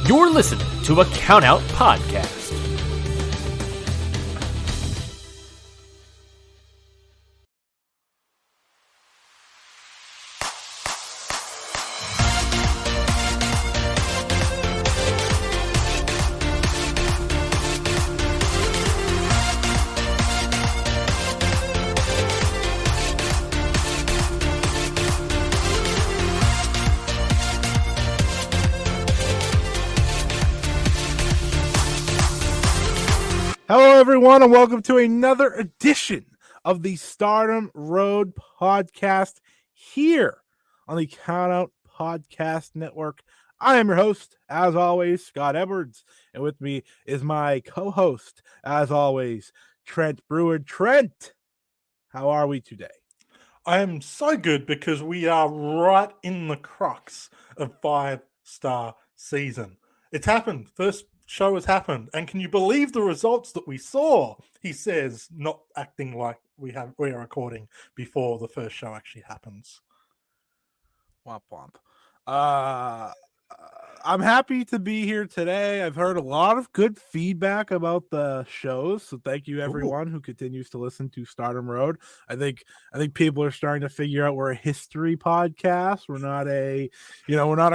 You're listening to a Countout Podcast. Hello, everyone, and welcome to another edition of the Stardom Road Podcast here on the Countout Podcast Network. I am your host, as always, Scott Edwards, and with me is my co-host, as always, Trent Breward. Trent, how are we today? I am so good because we are right in the crux of 5-star season. It's happened. First show has happened, and can you believe the results that we saw? He says, not acting like we are recording before the first show actually happens. Womp womp. I'm happy to be here today. I've heard a lot of good feedback about the shows, so thank you everyone who continues to listen to Stardom Road. I think people are starting to figure out we're a history podcast. We're not a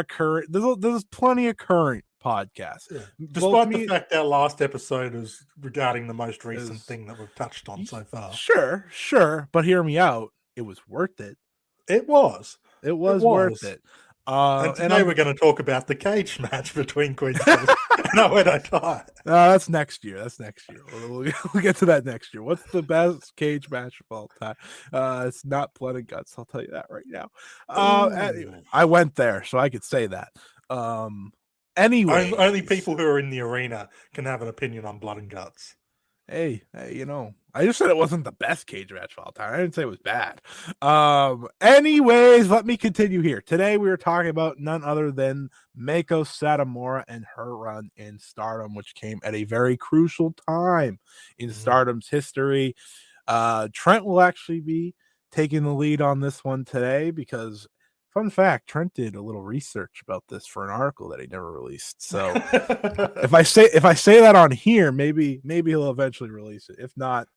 current. There's plenty of current podcasts. Yeah. Despite the fact our last episode is regarding the most recent thing that we've touched on so far. Sure, but hear me out. It was worth it. It was worth it. And today we're going to talk about the cage match between Queen and Oedo. That's next year. We'll get to that next year. What's the best cage match of all time? It's not Blood and Guts. I'll tell you that right now. Anyway, I went there, so I could say that. Anyway, only people who are in the arena can have an opinion on Blood and Guts. Hey, I just said it wasn't the best cage match of all time. I didn't say it was bad. Anyways, let me continue here. Today we are talking about none other than Meiko Satomura and her run in Stardom, which came at a very crucial time in Stardom's history. Trent will actually be taking the lead on this one today because, fun fact, Trent did a little research about this for an article that he never released. So if I say that on here, maybe he'll eventually release it. If not,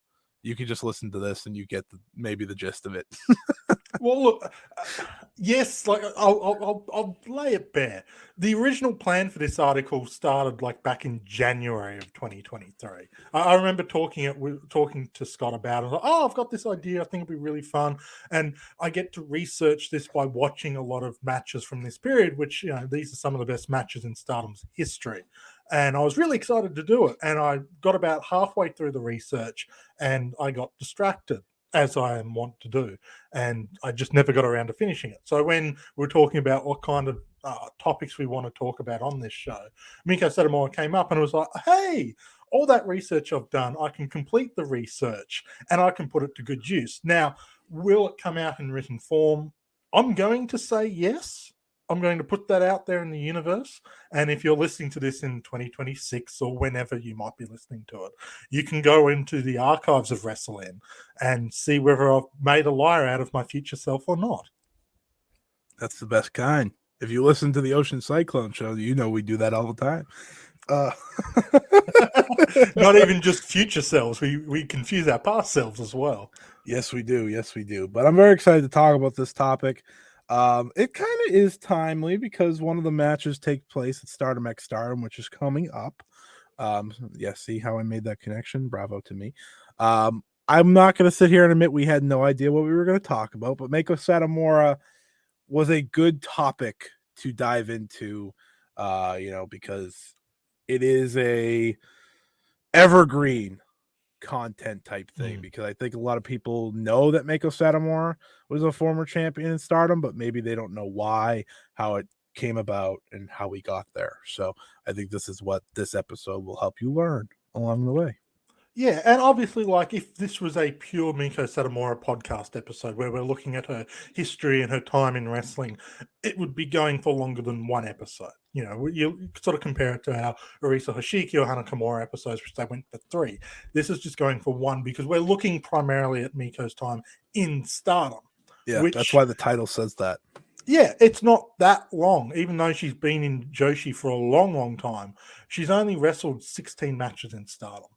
you can just listen to this and you get maybe the gist of it. Well, look, yes, like I'll lay it bare. The original plan for this article started like back in January of 2023. I remember talking to Scott about it. Like, I've got this idea. I think it'd be really fun, and I get to research this by watching a lot of matches from this period, which these are some of the best matches in Stardom's history. And I was really excited to do it. And I got about halfway through the research and I got distracted, as I am wont to do. And I just never got around to finishing it. So when we're talking about what kind of topics we want to talk about on this show, Meiko Satomura came up and was like, hey, all that research I've done, I can complete the research and I can put it to good use. Now, will it come out in written form? I'm going to say yes. I'm going to put that out there in the universe. And if you're listening to this in 2026 or whenever you might be listening to it, you can go into the archives of WrestleN and see whether I've made a liar out of my future self or not. That's the best kind. If you listen to the Ocean Cyclone show, you know we do that all the time. Not even just future selves. We confuse our past selves as well. Yes, we do. But I'm very excited to talk about this topic. It kind of is timely because one of the matches take place at Stardom X Stardom, which is coming up. See how I made that connection? Bravo to me. I'm not going to sit here and admit we had no idea what we were going to talk about, but Meiko Satomura was a good topic to dive into, because it is a evergreen content type thing, because I think a lot of people know that Meiko Satomura was a former champion in Stardom, but maybe they don't know why, how it came about, and how we got there. So I think this is what this episode will help you learn along the way. Yeah, and obviously, like, if this was a pure Meiko Satomura podcast episode where we're looking at her history and her time in wrestling, it would be going for longer than one episode. You sort of compare it to our Arisa Hoshiki or Hana Kimura episodes, which they went for 3. This is just going for 1 because we're looking primarily at Meiko's time in Stardom. Yeah, that's why the title says that. Yeah, it's not that long. Even though she's been in Joshi for a long, long time, she's only wrestled 16 matches in Stardom.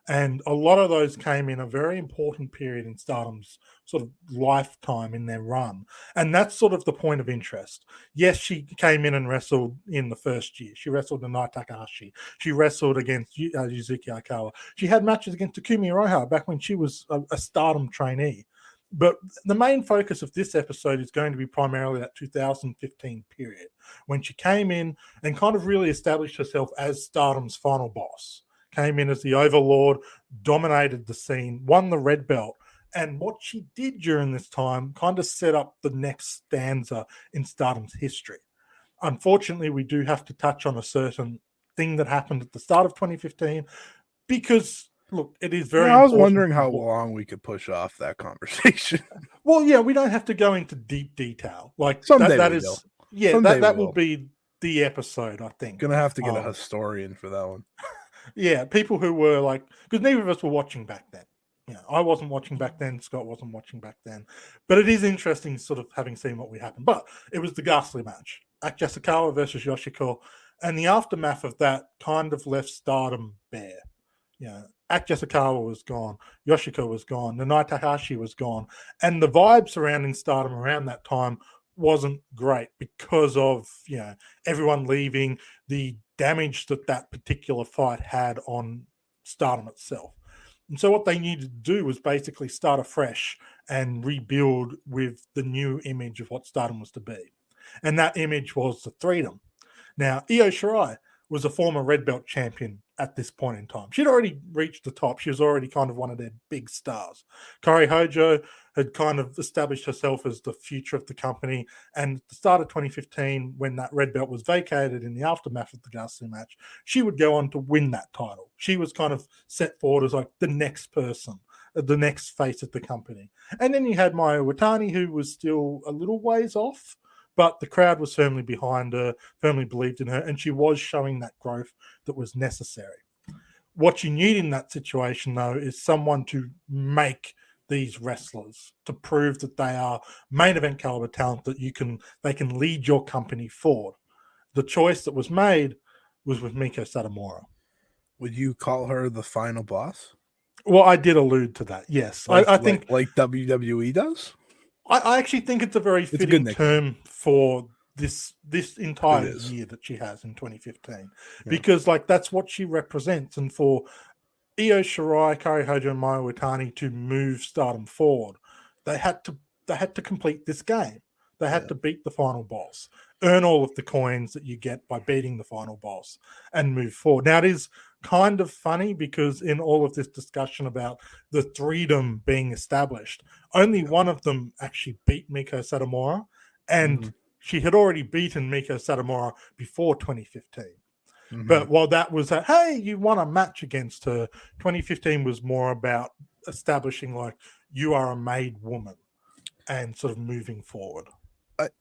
And a lot of those came in a very important period in Stardom's sort of lifetime in their run. And that's sort of the point of interest. Yes, she came in and wrestled in the first year. She wrestled Nanae Takahashi. She wrestled against Yuzuki Aikawa. She had matches against Takumi Iroha back when she was a Stardom trainee. But the main focus of this episode is going to be primarily that 2015 period when she came in and kind of really established herself as Stardom's final boss. Came in as the overlord, dominated the scene, won the red belt. And what she did during this time kind of set up the next stanza in Stardom's history. Unfortunately, we do have to touch on a certain thing that happened at the start of 2015 because, look, it is very I was important. wondering how long we could push off that conversation. Well, yeah, we don't have to go into deep detail. Like Someday that we is, will. yeah, Someday that we will will. be the episode, I think. Gonna have to get a historian for that one. Yeah, people who were like, because neither of us were watching back then. You know, I wasn't watching back then. Scott wasn't watching back then. But it is interesting, sort of having seen what we happened. But it was the ghastly match, Ak Yasukawa versus Yoshiko, and the aftermath of that kind of left Stardom bare. You know, Ak Yasukawa was gone, Yoshiko was gone, Nanae Takahashi was gone, and the vibe surrounding Stardom around that time wasn't great because of, you know, everyone leaving, the damage that particular fight had on Stardom itself. And so what they needed to do was basically start afresh and rebuild with the new image of what Stardom was to be. And that image was the Freedom. Now, Io Shirai was a former red belt champion at this point in time. She'd already reached the top. She was already kind of one of their big stars. Kairi Hojo had kind of established herself as the future of the company. And at the start of 2015, when that red belt was vacated in the aftermath of the ghastly match, she would go on to win that title. She was kind of set forward as like the next person, the next face of the company. And then you had Mayu Iwatani, who was still a little ways off, but the crowd was firmly behind her, firmly believed in her, and she was showing that growth that was necessary. What you need in that situation, though, is someone to make these wrestlers, to prove that they are main event caliber talent, that they can lead your company forward. The choice that was made was with Meiko Satomura. Would you call her the final boss? Well, I did allude to that, yes. I think like WWE does. I actually think it's a very fitting term for this entire year that she has in 2015, because like that's what she represents. And for Io Shirai, Kairi Hojo, and Mayu Iwatani to move Stardom forward, they had to complete this game. They had to beat the final boss, earn all of the coins that you get by beating the final boss, and move forward. Now, it is kind of funny because in all of this discussion about the Freedom being established, only one of them actually beat Meiko Satomura, and she had already beaten Meiko Satomura before 2015. But while that was hey, you won a match against her, 2015 was more about establishing like you are a made woman and sort of moving forward.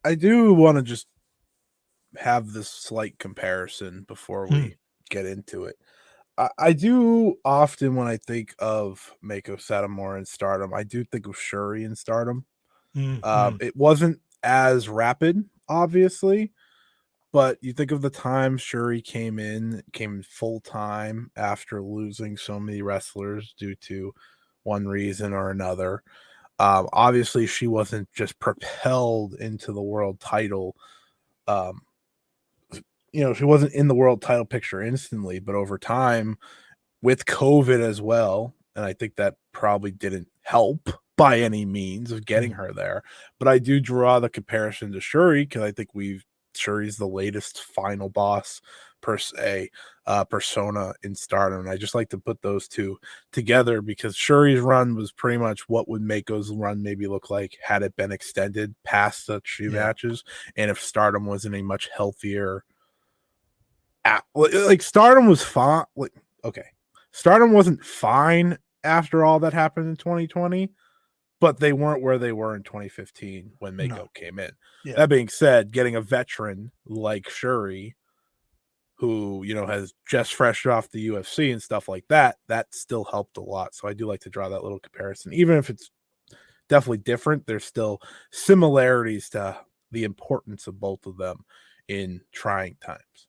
I do want to just have this slight comparison before we get into it. I do often, when I think of Meiko Satomura in Stardom, I do think of Shuri in Stardom. It wasn't as rapid, obviously, but you think of the time Shuri came in full time after losing so many wrestlers due to one reason or another. Obviously, she wasn't just propelled into the world title. She wasn't in the world title picture instantly, but over time with COVID as well. And I think that probably didn't help by any means of getting her there. But I do draw the comparison to Shuri because I think Shuri's the latest final boss per se, persona in Stardom. And I just like to put those two together because Shuri's run was pretty much what would Meiko's run maybe look like had it been extended past the two matches. And if Stardom was in a much healthier, like Stardom was fine. Stardom wasn't fine after all that happened in 2020, but they weren't where they were in 2015 when Meiko came in. That being said, getting a veteran like Shuri, who, has just fresh off the UFC and stuff like that, that still helped a lot. So I do like to draw that little comparison. Even if it's definitely different, there's still similarities to the importance of both of them in trying times.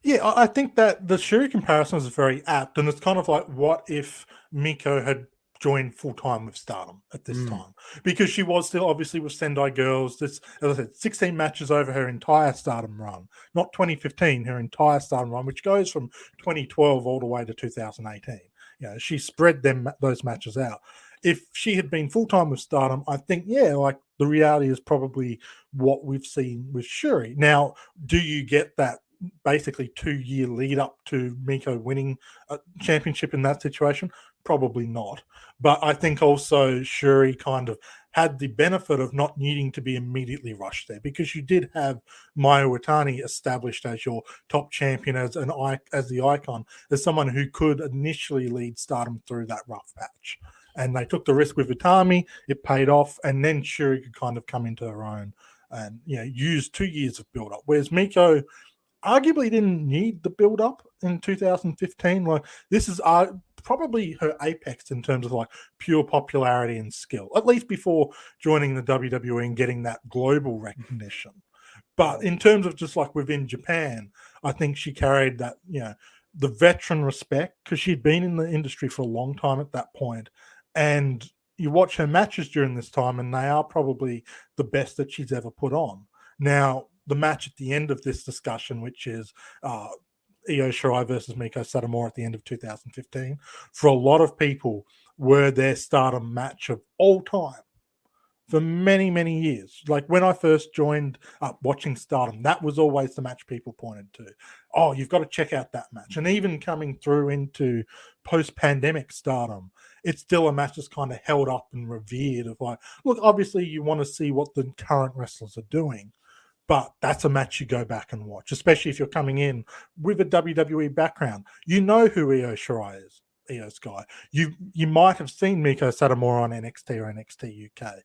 Yeah, I think that the Shuri comparison is very apt, and it's kind of like, what if Meiko had joined full time with Stardom at this time? Because she was still obviously with Sendai Girls. This, as I said, 16 matches over her entire Stardom run, not 2015, her entire Stardom run, which goes from 2012 all the way to 2018. She spread those matches out. If she had been full time with Stardom, I think, like the reality is probably what we've seen with Shuri. Now, do you get that basically 2-year lead up to Meiko winning a championship in that situation? Probably not. But I think also Shuri kind of had the benefit of not needing to be immediately rushed there, because you did have Mayu Iwatani established as your top champion, as the icon, as someone who could initially lead Stardom through that rough patch. And they took the risk with Utami, it paid off, and then Shuri could kind of come into her own and use 2 years of build-up. Whereas Meiko arguably didn't need the build-up in 2015. Like, this is probably her apex in terms of like pure popularity and skill, at least before joining the WWE and getting that global recognition. But in terms of just like within Japan, I think she carried that, the veteran respect, because she'd been in the industry for a long time at that point. And you watch her matches during this time, and they are probably the best that she's ever put on. Now, the match at the end of this discussion, which is Io Shirai versus Meiko Satomura at the end of 2015, for a lot of people were their Stardom match of all time for many, many years. Like when I first joined watching Stardom, that was always the match people pointed to. Oh, you've got to check out that match. And even coming through into post-pandemic Stardom, it's still a match that's kind of held up and revered of like, look, obviously you want to see what the current wrestlers are doing, but that's a match you go back and watch, especially if you're coming in with a WWE background. You know who Io Shirai is, Io Sky. You might have seen Meiko Satomura on NXT or NXT UK.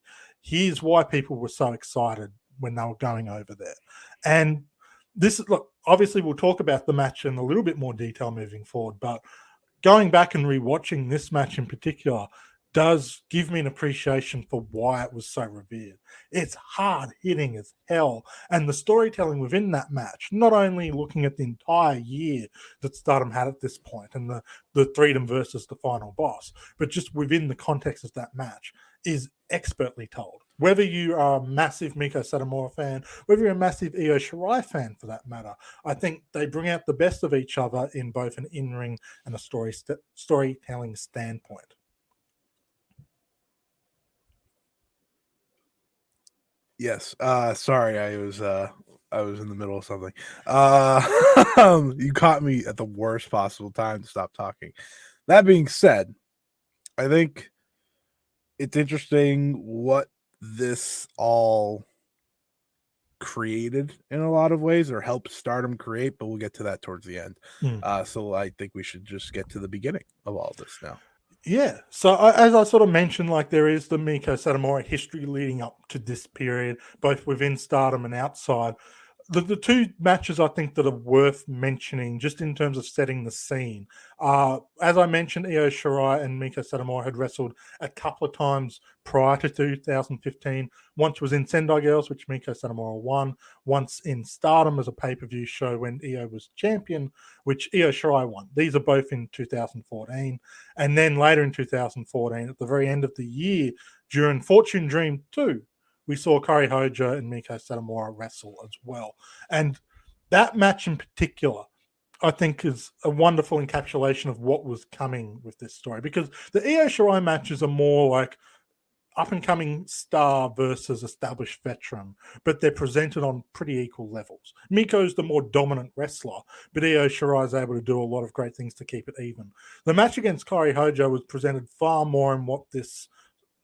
Here's why people were so excited when they were going over there. And this is, look, obviously we'll talk about the match in a little bit more detail moving forward, but going back and rewatching this match in particular does give me an appreciation for why it was so revered. It's hard hitting as hell, and the storytelling within that match, not only looking at the entire year that Stardom had at this point and the Freedom versus the final boss, but just within the context of that match, is expertly told. Whether you are a massive Meiko Satomura fan, whether you're a massive Io Shirai fan for that matter, I think they bring out the best of each other in both an in-ring and a storytelling standpoint. Yes. Sorry, I was in the middle of something. You caught me at the worst possible time to stop talking. That being said, I think it's interesting what this all created in a lot of ways, or helped Stardom create, but we'll get to that towards the end. So I think we should just get to the beginning of all this now. Yeah. So as I sort of mentioned, like there is the Meiko Satomura history leading up to this period, both within Stardom and outside. The two matches I think that are worth mentioning, just in terms of setting the scene, as I mentioned, Io Shirai and Meiko Satomura had wrestled a couple of times prior to 2015. Once was in Sendai Girls, which Meiko Satomura won. Once in Stardom as a pay-per-view show when Io was champion, which Io Shirai won. These are both in 2014. And then later in 2014, at the very end of the year, during Fortune Dream 2, we saw Kairi Hojo and Meiko Satomura wrestle as well. And that match in particular, I think, is a wonderful encapsulation of what was coming with this story. Because the Io Shirai matches are more like up-and-coming star versus established veteran, but they're presented on pretty equal levels. Meiko's the more dominant wrestler, but Io Shirai is able to do a lot of great things to keep it even. The match against Kairi Hojo was presented far more in what this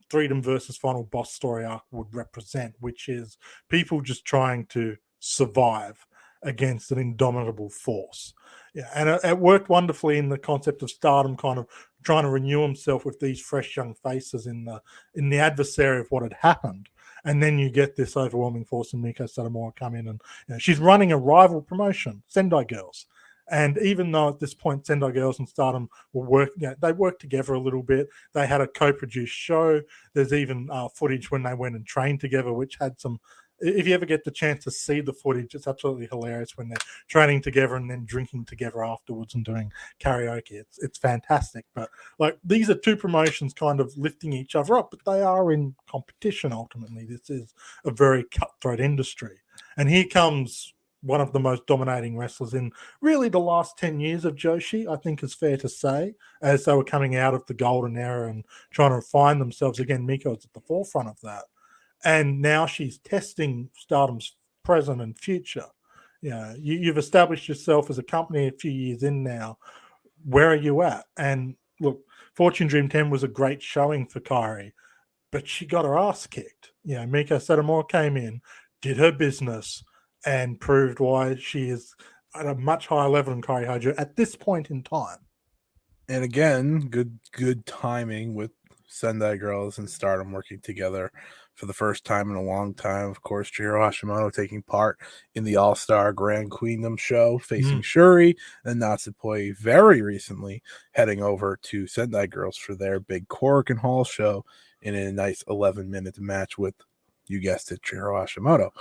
Freedom versus Final Boss story arc would represent, which is people just trying to survive against an indomitable force. Yeah, and it worked wonderfully in the concept of Stardom kind of trying to renew himself with these fresh young faces in the adversary of what had happened. And then you get this overwhelming force in Meiko Satomura come in, and she's running a rival promotion, Sendai Girls. And even though at this point Sendai Girls and Stardom they worked together a little bit. They had a co-produced show. There's even footage when they went and trained together, which had some if you ever get the chance to see the footage, it's absolutely hilarious when they're training together and then drinking together afterwards and doing karaoke. It's fantastic. But like these are two promotions kind of lifting each other up, but they are in competition ultimately. This is a very cutthroat industry. And here comes one of the most dominating wrestlers in really the last 10 years of Joshi, I think is fair to say, as they were coming out of the golden era and trying to find themselves again. Meiko is at the forefront of that. And now she's testing Stardom's present and future. You've established yourself as a company a few years in now. Where are you at? And look, Fortune Dream 10 was a great showing for Kairi, but she got her ass kicked. Meiko Satomura came in, did her business, and proved why she is at a much higher level than Kairi Hojo at this point in time. And again, good timing with Sendai Girls and Stardom working together for the first time in a long time. Of course, Chihiro Hashimoto taking part in the All-Star Grand Queendom show, facing Shuri, and Natsupoi very recently heading over to Sendai Girls for their big Korakuen Hall show in a nice 11-minute match with, you guessed it, Chihiro Hashimoto.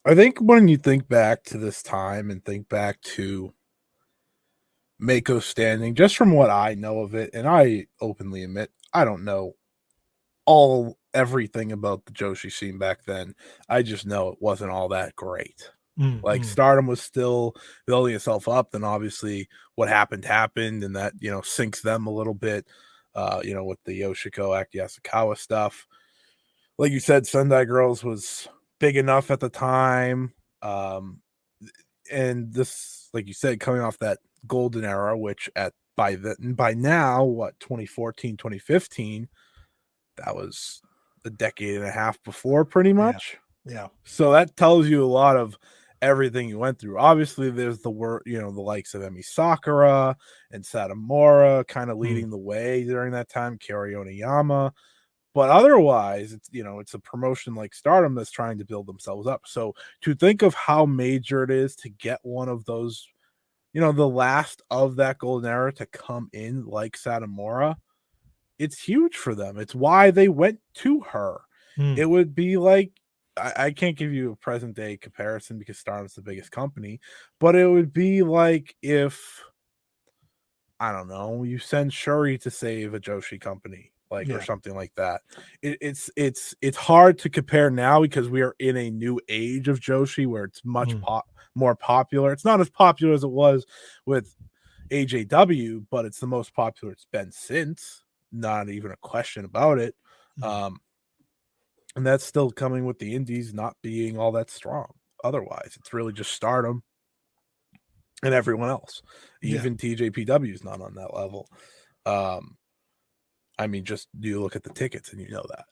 I think when you think back to this time and think back to Meiko standing, just from what I know of it, and I openly admit I don't know everything about the Joshi scene back then. I just know it wasn't all that great. Like Stardom was still building itself up, then obviously what happened, and that sinks them a little bit. With the Yoshiko Aki Yasukawa stuff. Like you said, Sendai Girls was big enough at the time. And this, like you said, coming off that golden era, which by now, 2014, 2015, that was a decade and a half before, pretty much. Yeah. So that tells you a lot of everything you went through. Obviously, there's the likes of Emi Sakura and Satomura kind of leading the way during that time, Kari Oniyama. But otherwise, it's a promotion like Stardom that's trying to build themselves up. So to think of how major it is to get one of those, the last of that golden era to come in like Satomura, it's huge for them. It's why they went to her. It would be like, I can't give you a present day comparison because Stardom's the biggest company, but it would be like if, I don't know, you send Shuri to save a Joshi company. Or something like that. It's hard to compare now because we are in a new age of Joshi where it's much more popular. It's not as popular as it was with AJW, but it's the most popular it's been since. Not even a question about it. And that's still coming with the indies not being all that strong. Otherwise, it's really just Stardom and everyone else. Even TJPW is not on that level. I mean, just you look at the tickets and you know that.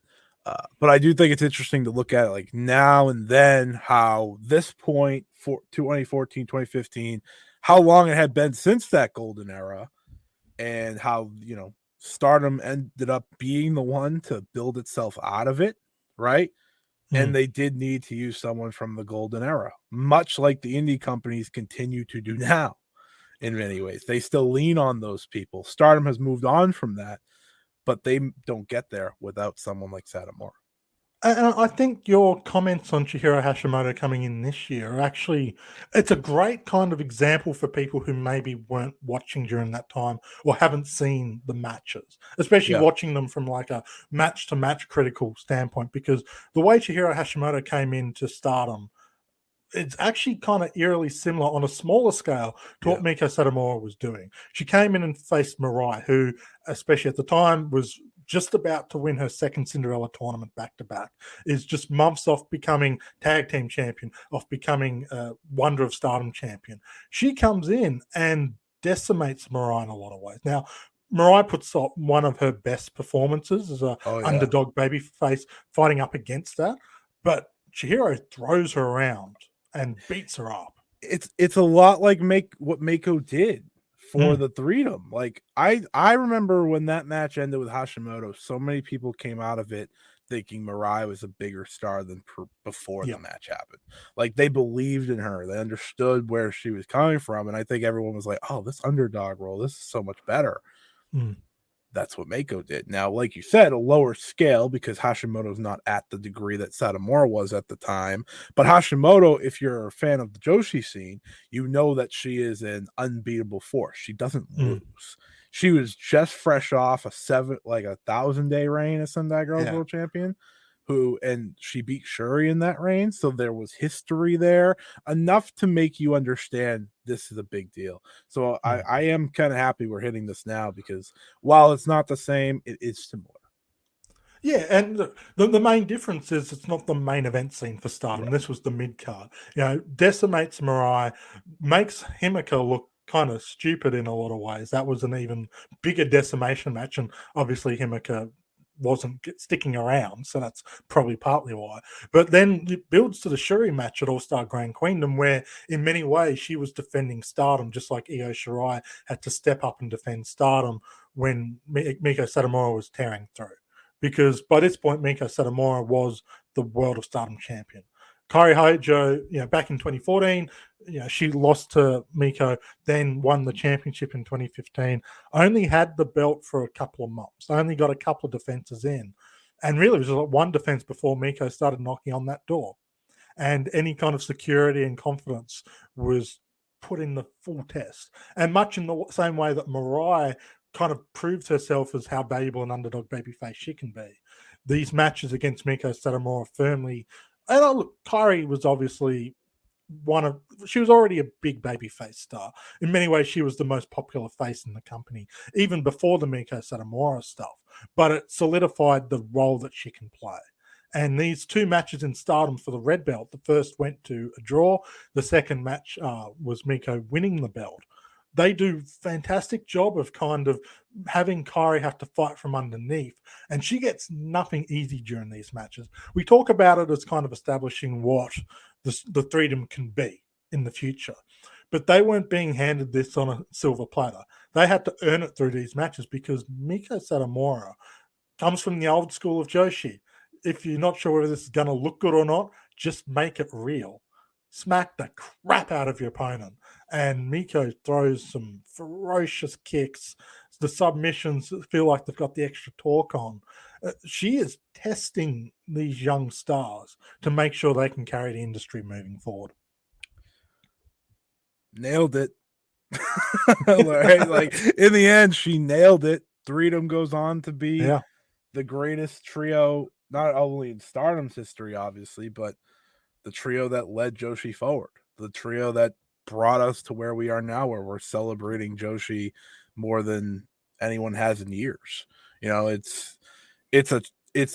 But I do think it's interesting to look at it like now and then, how this point for 2014, 2015, how long it had been since that golden era, and how, Stardom ended up being the one to build itself out of it, right? And they did need to use someone from the golden era, much like the indie companies continue to do now in many ways. They still lean on those people. Stardom has moved on from that, but they don't get there without someone like Satomura. And I think your comments on Chihiro Hashimoto coming in this year are actually, it's a great kind of example for people who maybe weren't watching during that time or haven't seen the matches, especially watching them from like a match-to-match critical standpoint, because the way Chihiro Hashimoto came into Stardom, it's actually kind of eerily similar on a smaller scale to what Meiko Satomura was doing. She came in and faced Mirai, who, especially at the time, was just about to win her second Cinderella tournament back-to-back, is just months off becoming tag team champion, off becoming Wonder of Stardom champion. She comes in and decimates Mirai in a lot of ways. Now, Mirai puts up one of her best performances as a underdog babyface fighting up against that, but Chihiro throws her around and beats her up. It's a lot like what Meiko did for the Threedom. Like I remember when that match ended with Hashimoto, so many people came out of it thinking Mirai was a bigger star than before the match happened. Like they believed in her, they understood where she was coming from, and I think everyone was like, "Oh, this underdog role, this is so much better." that's what Meiko did. Now, like you said, a lower scale because Hashimoto's not at the degree that Satomura was at the time. But Hashimoto, if you're a fan of the Joshi scene, you know that she is an unbeatable force. She doesn't lose. She was just fresh off a 1,000-day reign as Sendai Girls World Champion. And she beat Shuri in that reign, so there was history there enough to make you understand this is a big deal. So I am kind of happy we're hitting this now, because while it's not the same, it is similar. Yeah, and the main difference is it's not the main event scene for Stardom. This was the mid card. Decimates Mirai, makes Himeka look kind of stupid in a lot of ways. That was an even bigger decimation match, and obviously Himeka wasn't sticking around, so that's probably partly why. But then it builds to the Shuri match at All-Star Grand Queendom, where in many ways she was defending Stardom, just like Io Shirai had to step up and defend Stardom when Meiko Satomura was tearing through. Because by this point, Meiko Satomura was the World of Stardom champion. Kairi Hojo, back in 2014, she lost to Meiko, then won the championship in 2015. Only had the belt for a couple of months. Only got a couple of defenses in. And really, it was like one defense before Meiko started knocking on that door. And any kind of security and confidence was put in the full test. And much in the same way that Mirai kind of proved herself as how valuable an underdog babyface she can be. These matches against Meiko Satomura firmly... And look, Kairi was obviously she was already a big babyface star. In many ways, she was the most popular face in the company, even before the Meiko Satomura stuff. But it solidified the role that she can play. And these two matches in Stardom for the red belt, the first went to a draw. The second match was Meiko winning the belt. They do fantastic job of kind of having Kairi have to fight from underneath, and she gets nothing easy during these matches. We talk about it as kind of establishing what the freedom can be in the future, but they weren't being handed this on a silver platter. They had to earn it through these matches, because Meiko Satomura comes from the old school of Joshi. If you're not sure whether this is going to look good or not, just make it real. Smack the crap out of your opponent. And Meiko throws some ferocious kicks. The submissions feel like they've got the extra torque on. She is testing these young stars to make sure they can carry the industry moving forward. Nailed it. Like in the end, she nailed it. Freedom goes on to be the greatest trio, not only in Stardom's history, obviously, but the trio that led Joshi forward, the trio that brought us to where we are now, where we're celebrating Joshi more than anyone has in years. It's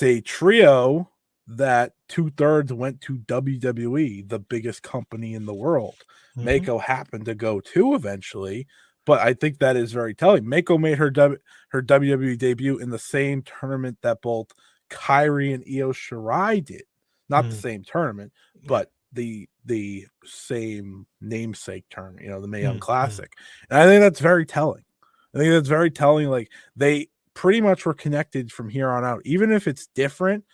a trio that 2/3 went to WWE, the biggest company in the world. Meiko happened to go too eventually, but I think that is very telling. Meiko made her WWE debut in the same tournament that both Kairi and Io Shirai did. Not the same tournament, but the same namesake tournament, the Mae Young Classic. And I think that's very telling. Like, they pretty much were connected from here on out. Even if it's different,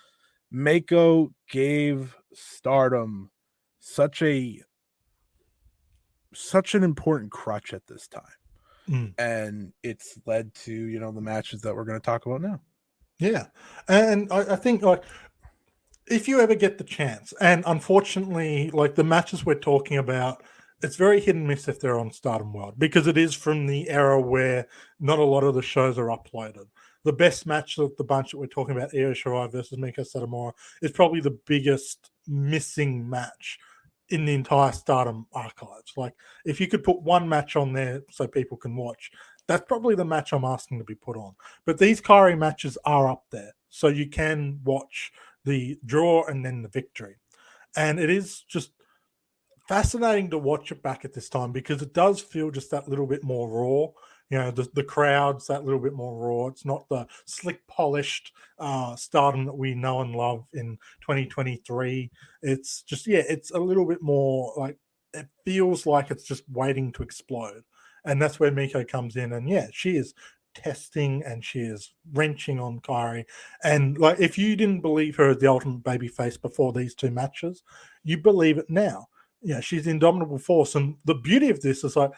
Meiko gave Stardom such an important crutch at this time. And it's led to, the matches that we're going to talk about now. Yeah. And I think, like, if you ever get the chance, and unfortunately, like the matches we're talking about, it's very hit and miss if they're on Stardom World, because it is from the era where not a lot of the shows are uploaded. The best match of the bunch that we're talking about, Io Shirai versus Meiko Satomura, is probably the biggest missing match in the entire Stardom archives. Like, if you could put one match on there so people can watch, that's probably the match I'm asking to be put on. But these Kairi matches are up there, so you can watch the draw and then the victory. And it is just fascinating to watch it back at this time, because it does feel just that little bit more raw. The crowd's that little bit more raw. It's not the slick, polished Stardom that we know and love in 2023. It's just, it's a little bit more like, it feels like it's just waiting to explode. And that's where Meiko comes in. And she is testing and she is wrenching on Kairi. And like, if you didn't believe her as the ultimate babyface before these two matches, you believe it now. She's the indomitable force. And the beauty of this is, like,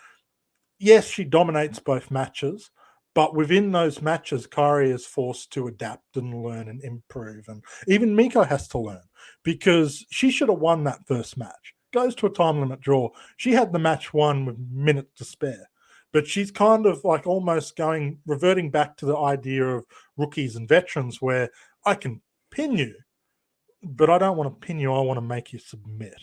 yes, she dominates both matches, But within those matches, Kairi is forced to adapt and learn and improve. And even Meiko has to learn because she should have won that first match. Goes to a time limit draw. She had the match won with minutes to spare. But she's kind of like almost reverting back to the idea of rookies and veterans where I can pin you, but I don't want to pin you. I want to make you submit.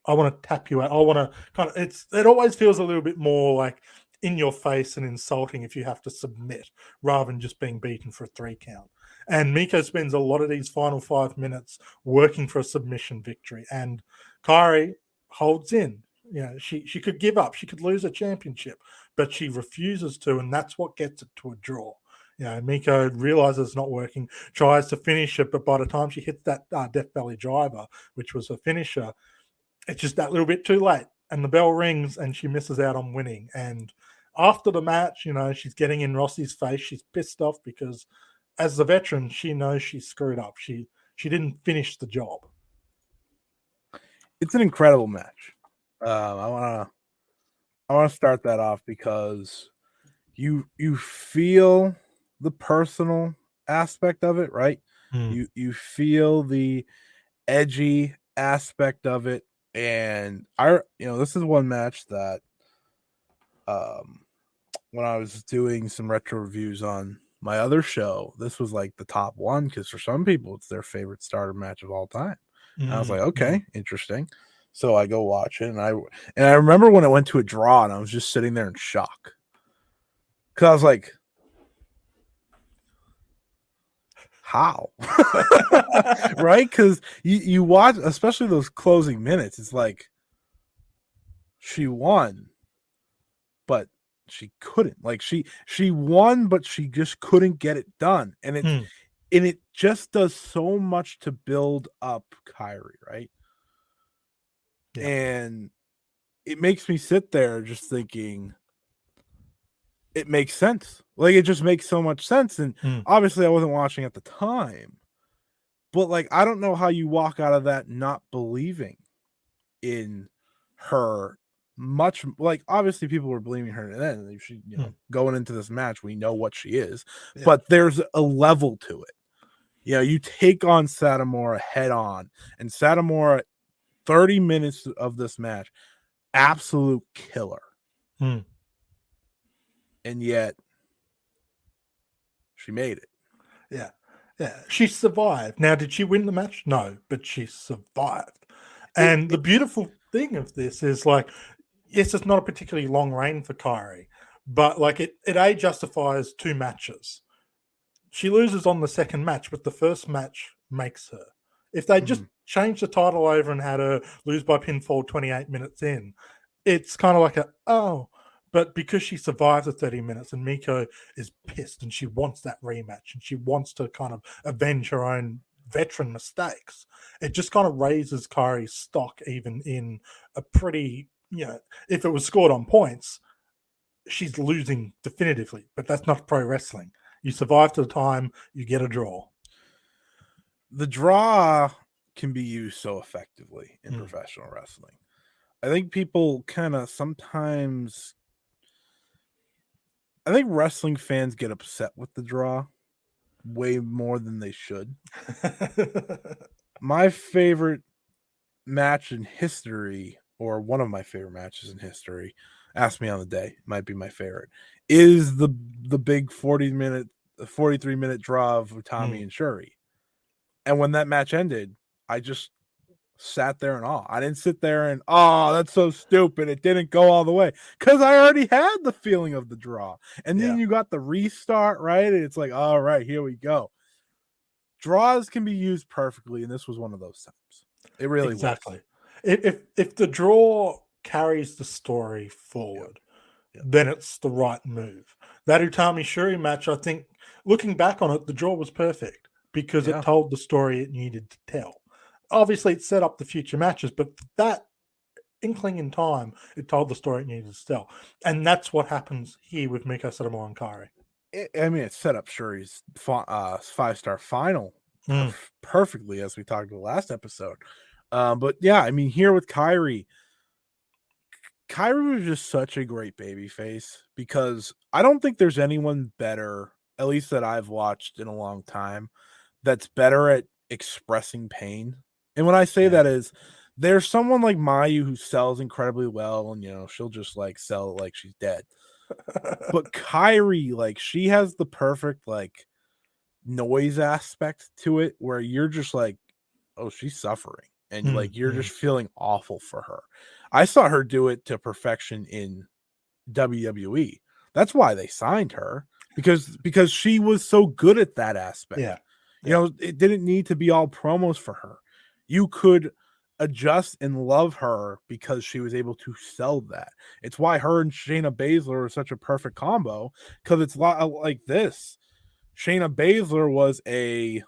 I want to tap you out. I want to kind of, it always feels a little bit more like in your face and insulting if you have to submit rather than just being beaten for a 3 count. And Meiko spends a lot of these final 5 minutes working for a submission victory. And Kairi holds in. You know, she could give up. She could lose a championship, but she refuses to, and that's what gets it to a draw. You know, Meiko realizes it's not working, tries to finish it, but by the time she hits that Death Valley driver, which was her finisher, it's just that little bit too late. And the bell rings, and she misses out on winning. And after the match, you know, she's getting in Rossi's face. She's pissed off because, as the veteran, she knows she screwed up. She didn't finish the job. It's an incredible match. I want to start that off because you feel the personal aspect of it, right? You feel the edgy aspect of it, and this is one match that when I was doing some retro reviews on my other show, this was like the top one because for some people it's their favorite starter match of all time. And I was like, okay, interesting. So I go watch it, and I remember when it went to a draw, and I was just sitting there in shock because I was like, how? Right? Because you watch, especially those closing minutes, it's like she won, but she couldn't. Like she won, but she just couldn't get it done, and it just does so much to build up Kairi, right? Yeah. And it makes me sit there just thinking it makes sense. Like it just makes so much sense. And obviously I wasn't watching at the time, but like, I don't know how you walk out of that not believing in her much. Like obviously people were believing her then. She, going into this match, we know what she is, but there's a level to it. You know, you take on Satomura head on, and Satomura 30 minutes of this match, absolute killer. And yet she made it. Yeah. She survived. Now, did she win the match? No, but she survived. And the beautiful thing of this is like, yes, it's not a particularly long reign for Kairi, but like it justifies 2 matches. She loses on the second match, but the first match makes her. If they just changed the title over and had her lose by pinfall 28 minutes in, it's kind of like but because she survived the 30 minutes and Meiko is pissed and she wants that rematch and she wants to kind of avenge her own veteran mistakes, it just kind of raises Kairi's stock even in a pretty, if it was scored on points, she's losing definitively, but that's not pro wrestling. You survive to the time, you get a draw. The draw can be used so effectively in professional wrestling. I think people kind of sometimes, I think wrestling fans get upset with the draw way more than they should. My favorite match in history, or one of my favorite matches in history, ask me on the day, might be my favorite, is the big 43-minute draw of Utami and Shuri. And when that match ended, I just sat there in awe. I didn't sit there and, that's so stupid, it didn't go all the way, because I already had the feeling of the draw. And then you got the restart, right? And it's like, all right, here we go. Draws can be used perfectly, and this was one of those times. It really exactly was. If the draw carries the story forward, then it's the right move. That Utami Shuri match, I think, looking back on it, the draw was perfect because it told the story it needed to tell. Obviously, it set up the future matches, but that inkling in time, it told the story it needed to tell. And that's what happens here with Meiko Satomura and Kairi. It set up Shuri's 5-star final perfectly, as we talked about last episode. But yeah, I mean, here with Kairi, Kyrie was just such a great babyface because I don't think there's anyone better, at least that I've watched in a long time, that's better at expressing pain. And when I say that is, there's someone like Mayu who sells incredibly well, and she'll just like sell it like she's dead. But Kyrie, like, she has the perfect like noise aspect to it where you're just like, oh, she's suffering, and like you're just feeling awful for her. I saw her do it to perfection in WWE. That's why they signed her, because she was so good at that aspect. It didn't need to be all promos for her. You could adjust and love her because she was able to sell that. It's why her and Shayna Baszler are such a perfect combo, because it's like this. Shayna Baszler was a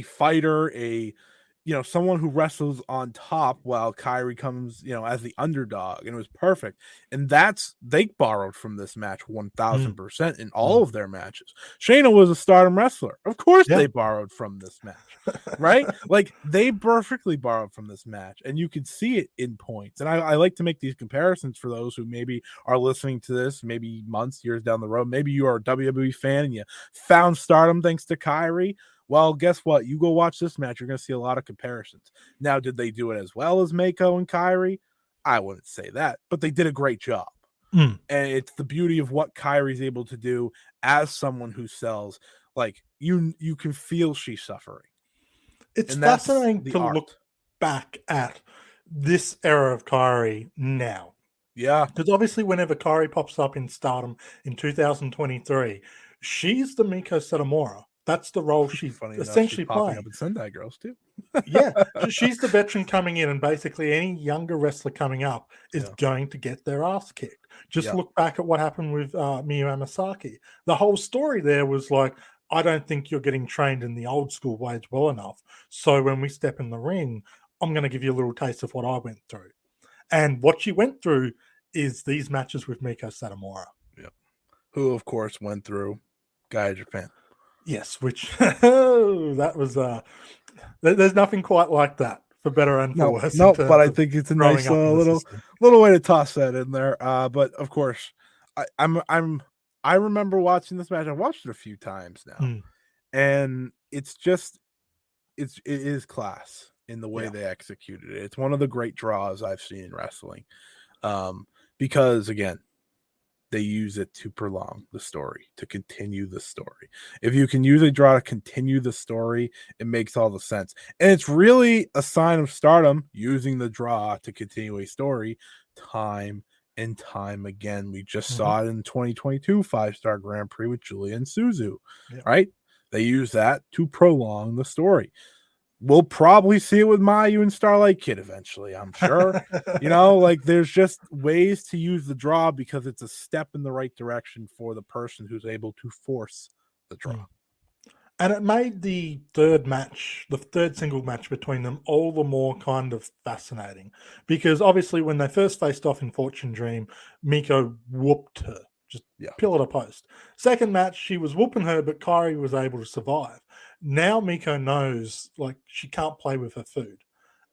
fighter, someone who wrestles on top, while Kyrie comes, as the underdog, and it was perfect. And they borrowed from this match 1000% in all of their matches. Shayna was a Stardom wrestler. Of course they borrowed from this match, right? Like, they perfectly borrowed from this match, and you could see it in points. And I like to make these comparisons for those who maybe are listening to this, maybe months, years down the road. Maybe you are a WWE fan and you found Stardom thanks to Kyrie. Well, guess what? You go watch this match, you're going to see a lot of comparisons. Now, did they do it as well as Meiko and Kyrie? I wouldn't say that, but they did a great job. And it's the beauty of what Kyrie's able to do as someone who sells. Like, you can feel she's suffering. It's fascinating to look back at this era of Kyrie now. Yeah. Because obviously whenever Kyrie pops up in Stardom in 2023, she's the Meiko Satomura. That's the role she's essentially playing. Up in Sendai Girls too. She's the veteran coming in, and basically any younger wrestler coming up is going to get their ass kicked. Just look back at what happened with Miyu Amasaki. The whole story there was like, I don't think you're getting trained in the old school ways well enough. So when we step in the ring, I'm going to give you a little taste of what I went through. And what she went through is these matches with Meiko Satomura. Who, of course, went through Gaia Japan. Yes, which that was there's nothing quite like that, for better and for worse. No, but I think it's a nice little way to toss that in there. But of course, I remember watching this match. I've watched it a few times now, and it is class in the way they executed it. It's one of the great draws I've seen in wrestling, because again, they use it to prolong the story, to continue the story. If you can use a draw to continue the story, it makes all the sense. And it's really a sign of Stardom using the draw to continue a story time and time again. We just saw it in 2022 5-star Grand Prix with Julia and Suzu, right? They use that to prolong the story. We'll probably see it with Mayu and Starlight Kid eventually, I'm sure. Like, there's just ways to use the draw because it's a step in the right direction for the person who's able to force the draw. And it made the third single match between them, all the more kind of fascinating. Because obviously when they first faced off in Fortune Dream, Meiko whooped her. Just pillar to post. Second match, she was whooping her, but Kyrie was able to survive. Now Meiko knows, like, she can't play with her food.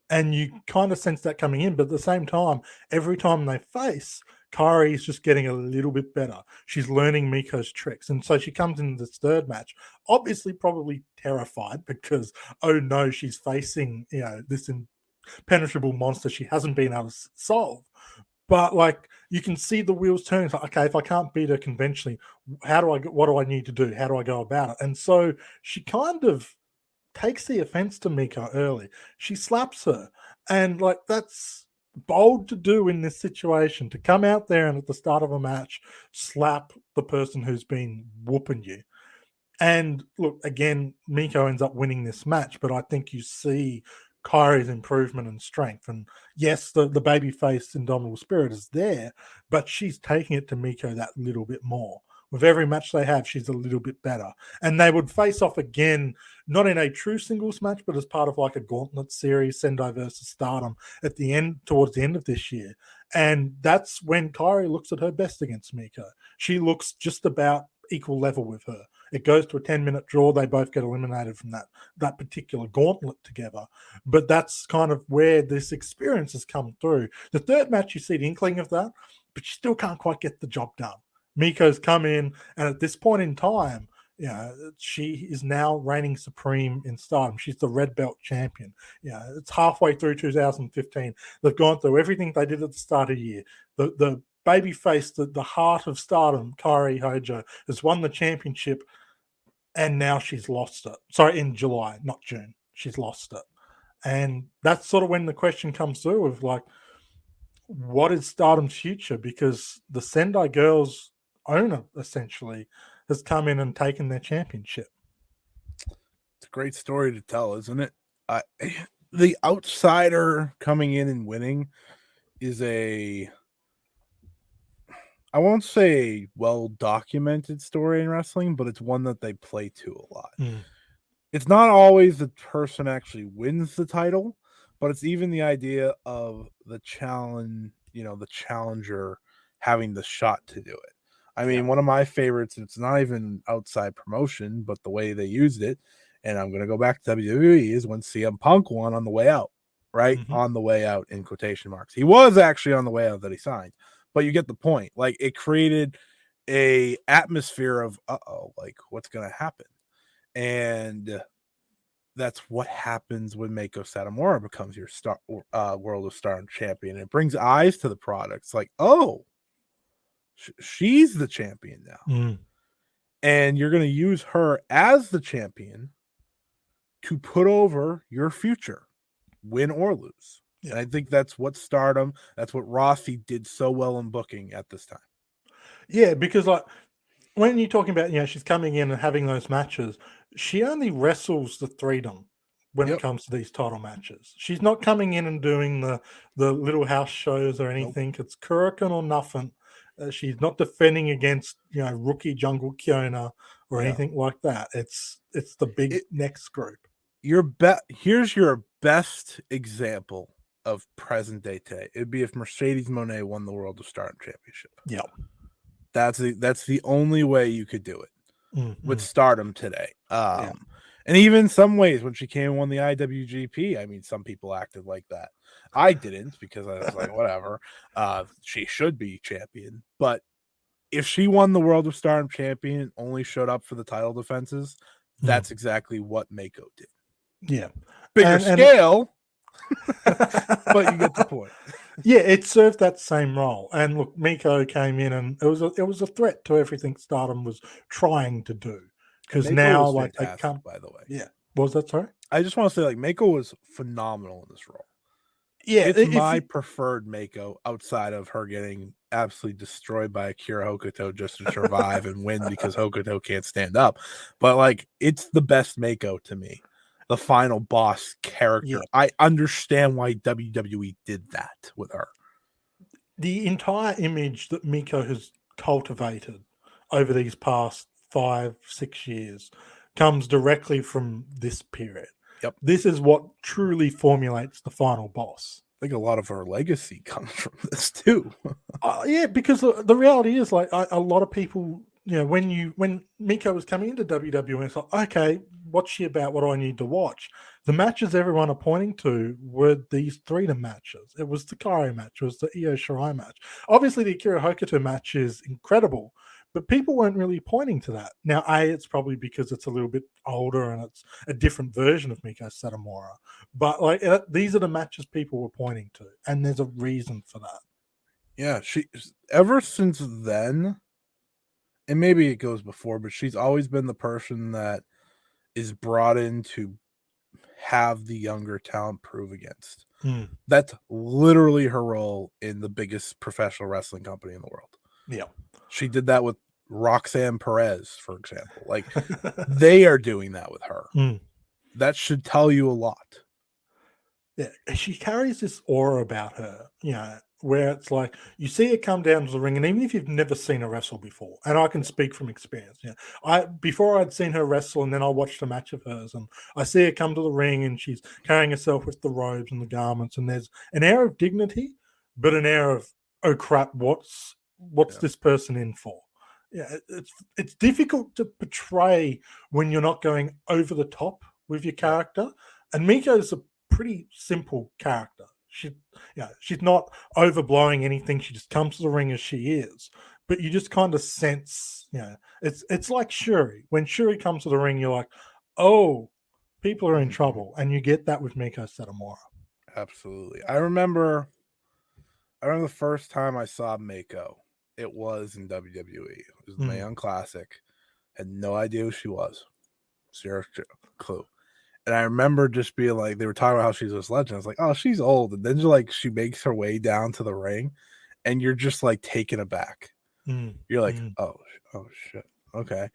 And you kind of sense that coming in. But at the same time, every time they face, Kyrie's just getting a little bit better. She's learning Meiko's tricks. And so she comes into this third match, obviously probably terrified because, oh no, she's facing, this impenetrable monster she hasn't been able to solve. But like, you can see the wheels turning. It's like, okay, if I can't beat her conventionally, what do I need to do? How do I go about it? And so she kind of takes the offense to Meiko early. She slaps her. And like, that's bold to do in this situation, to come out there and at the start of a match, slap the person who's been whooping you. And look, again, Meiko ends up winning this match, but I think you see Kyrie's improvement and strength. And yes, the babyface Indomitable Spirit is there, but she's taking it to Meiko that little bit more. With every match they have, she's a little bit better. And they would face off again, not in a true singles match, but as part of like a gauntlet series, Sendai versus Stardom, towards the end of this year. And that's when Kyrie looks at her best against Meiko. She looks just about equal level with her. It goes to a 10-minute draw. They both get eliminated from that particular gauntlet together. But that's kind of where this experience has come through. The third match, you see the inkling of that, but you still can't quite get the job done. Meiko's come in, and at this point in time, she is now reigning supreme in Stardom. She's the red belt champion. It's halfway through 2015. They've gone through everything they did at the start of the year. The babyface, the heart of Stardom, Kairi Hojo, has won the championship, and now she's lost it. Sorry, in July, not June. She's lost it. And that's sort of when the question comes through of like, what is Stardom's future? Because the Sendai Girls owner, essentially, has come in and taken their championship. It's a great story to tell, isn't it? The outsider coming in and winning is I won't say well-documented story in wrestling, but it's one that they play to a lot. It's not always the person actually wins the title, but it's even the idea of the challenge, the challenger having the shot to do it. I mean, one of my favorites, it's not even outside promotion, but the way they used it, and I'm going to go back to WWE, is when CM Punk won on the way out, right? On the way out in quotation marks. He was actually on the way out that he signed, but you get the point. Like, it created a atmosphere of, like, what's going to happen? And that's what happens when Meiko Satomura becomes your World of Stardom champion. It brings eyes to the product. It's like, she's the champion now. And you're going to use her as the champion to put over your future, win or lose. And I think that's what Stardom, that's what Rossi did so well in booking at this time. Yeah, because like when you're talking about, she's coming in and having those matches, she only wrestles the Freedom when it comes to these title matches. She's not coming in and doing the little house shows or anything. It's Kurikan or nothing. She's not defending against rookie Jungle Kiona or anything like that. It's the big next group. Here's your best example of present day today. It'd be if Mercedes Moné won the World of Stardom Championship. Yeah, that's the only way you could do it with Stardom today. And even in some ways, when she came and won the IWGP, I mean, some people acted like that. I didn't, because I was like, whatever. She should be champion. But if she won the World of Stardom champion and only showed up for the title defenses, that's exactly what Meiko did. Yeah. Bigger scale, but you get the point. Yeah, it served that same role. And look, Meiko came in and it was a threat to everything Stardom was trying to do. Because now, like, they come, by the way. Yeah. What was that, sorry? I just want to say, like, Meiko was phenomenal in this role. Yeah. It's my preferred Meiko outside of her getting absolutely destroyed by Akira Hokuto just to survive and win because Hokuto can't stand up. But, like, it's the best Meiko to me. The final boss character. Yeah. I understand why WWE did that with her. The entire image that Meiko has cultivated over these past 5-6 years comes directly from this period. This is what truly formulates the final boss. I think a lot of her legacy comes from this too. Yeah, because the reality is, like, a lot of people, when Meiko was coming into WWE, it's like, okay, what's she about? What do I need to watch? The matches everyone are pointing to were these Freedom matches. It was the Kairi match. It was the Io Shirai match. Obviously, the Akira Hokuto match is incredible, but people weren't really pointing to that. Now, it's probably because it's a little bit older and it's a different version of Meiko Satomura. But like, these are the matches people were pointing to, and there's a reason for that. Yeah, she ever since then, and maybe it goes before, but she's always been the person that is brought in to have the younger talent prove against. That's literally her role in the biggest professional wrestling company in the world. Yeah. She did that with Roxanne Perez, for example. Like, they are doing that with her. That should tell you a lot. Yeah, she carries this aura about her, where it's like you see her come down to the ring, and even if you've never seen her wrestle before, and I can speak from experience, before I'd seen her wrestle, and then I watched a match of hers, and I see her come to the ring, and she's carrying herself with the robes and the garments, and there's an air of dignity, but an air of, oh crap, what's this person in for? it's difficult to portray when you're not going over the top with your character. And Meiko's a pretty simple character. She's not overblowing anything. She just comes to the ring as she is. But you just kind of sense, it's like Shuri. When Shuri comes to the ring, you're like, oh, people are in trouble. And you get that with Meiko Satomura. Absolutely. I remember the first time I saw Meiko, it was in WWE. It was the Mae Young Classic. Had no idea who she was. Zero clue. And I remember just being like, they were talking about how she's this legend. I was like, oh, she's old. And then she makes her way down to the ring, and you're just like taken aback. You're like, oh shit. Okay.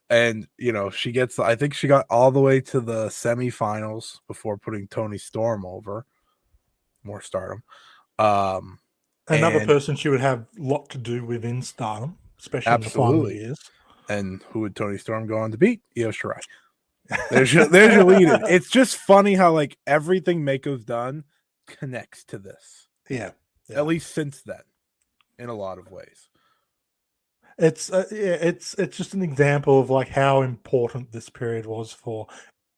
And she gets, I think she got all the way to the semifinals before putting Toni Storm over. More Stardom. Another person she would have a lot to do with in Stardom, especially in the final years. And who would Toni Storm go on to beat? Io Shirai. There's your lead in. It's just funny how like everything Meiko's done connects to this. Yeah. At least since then, in a lot of ways. It's just an example of like how important this period was for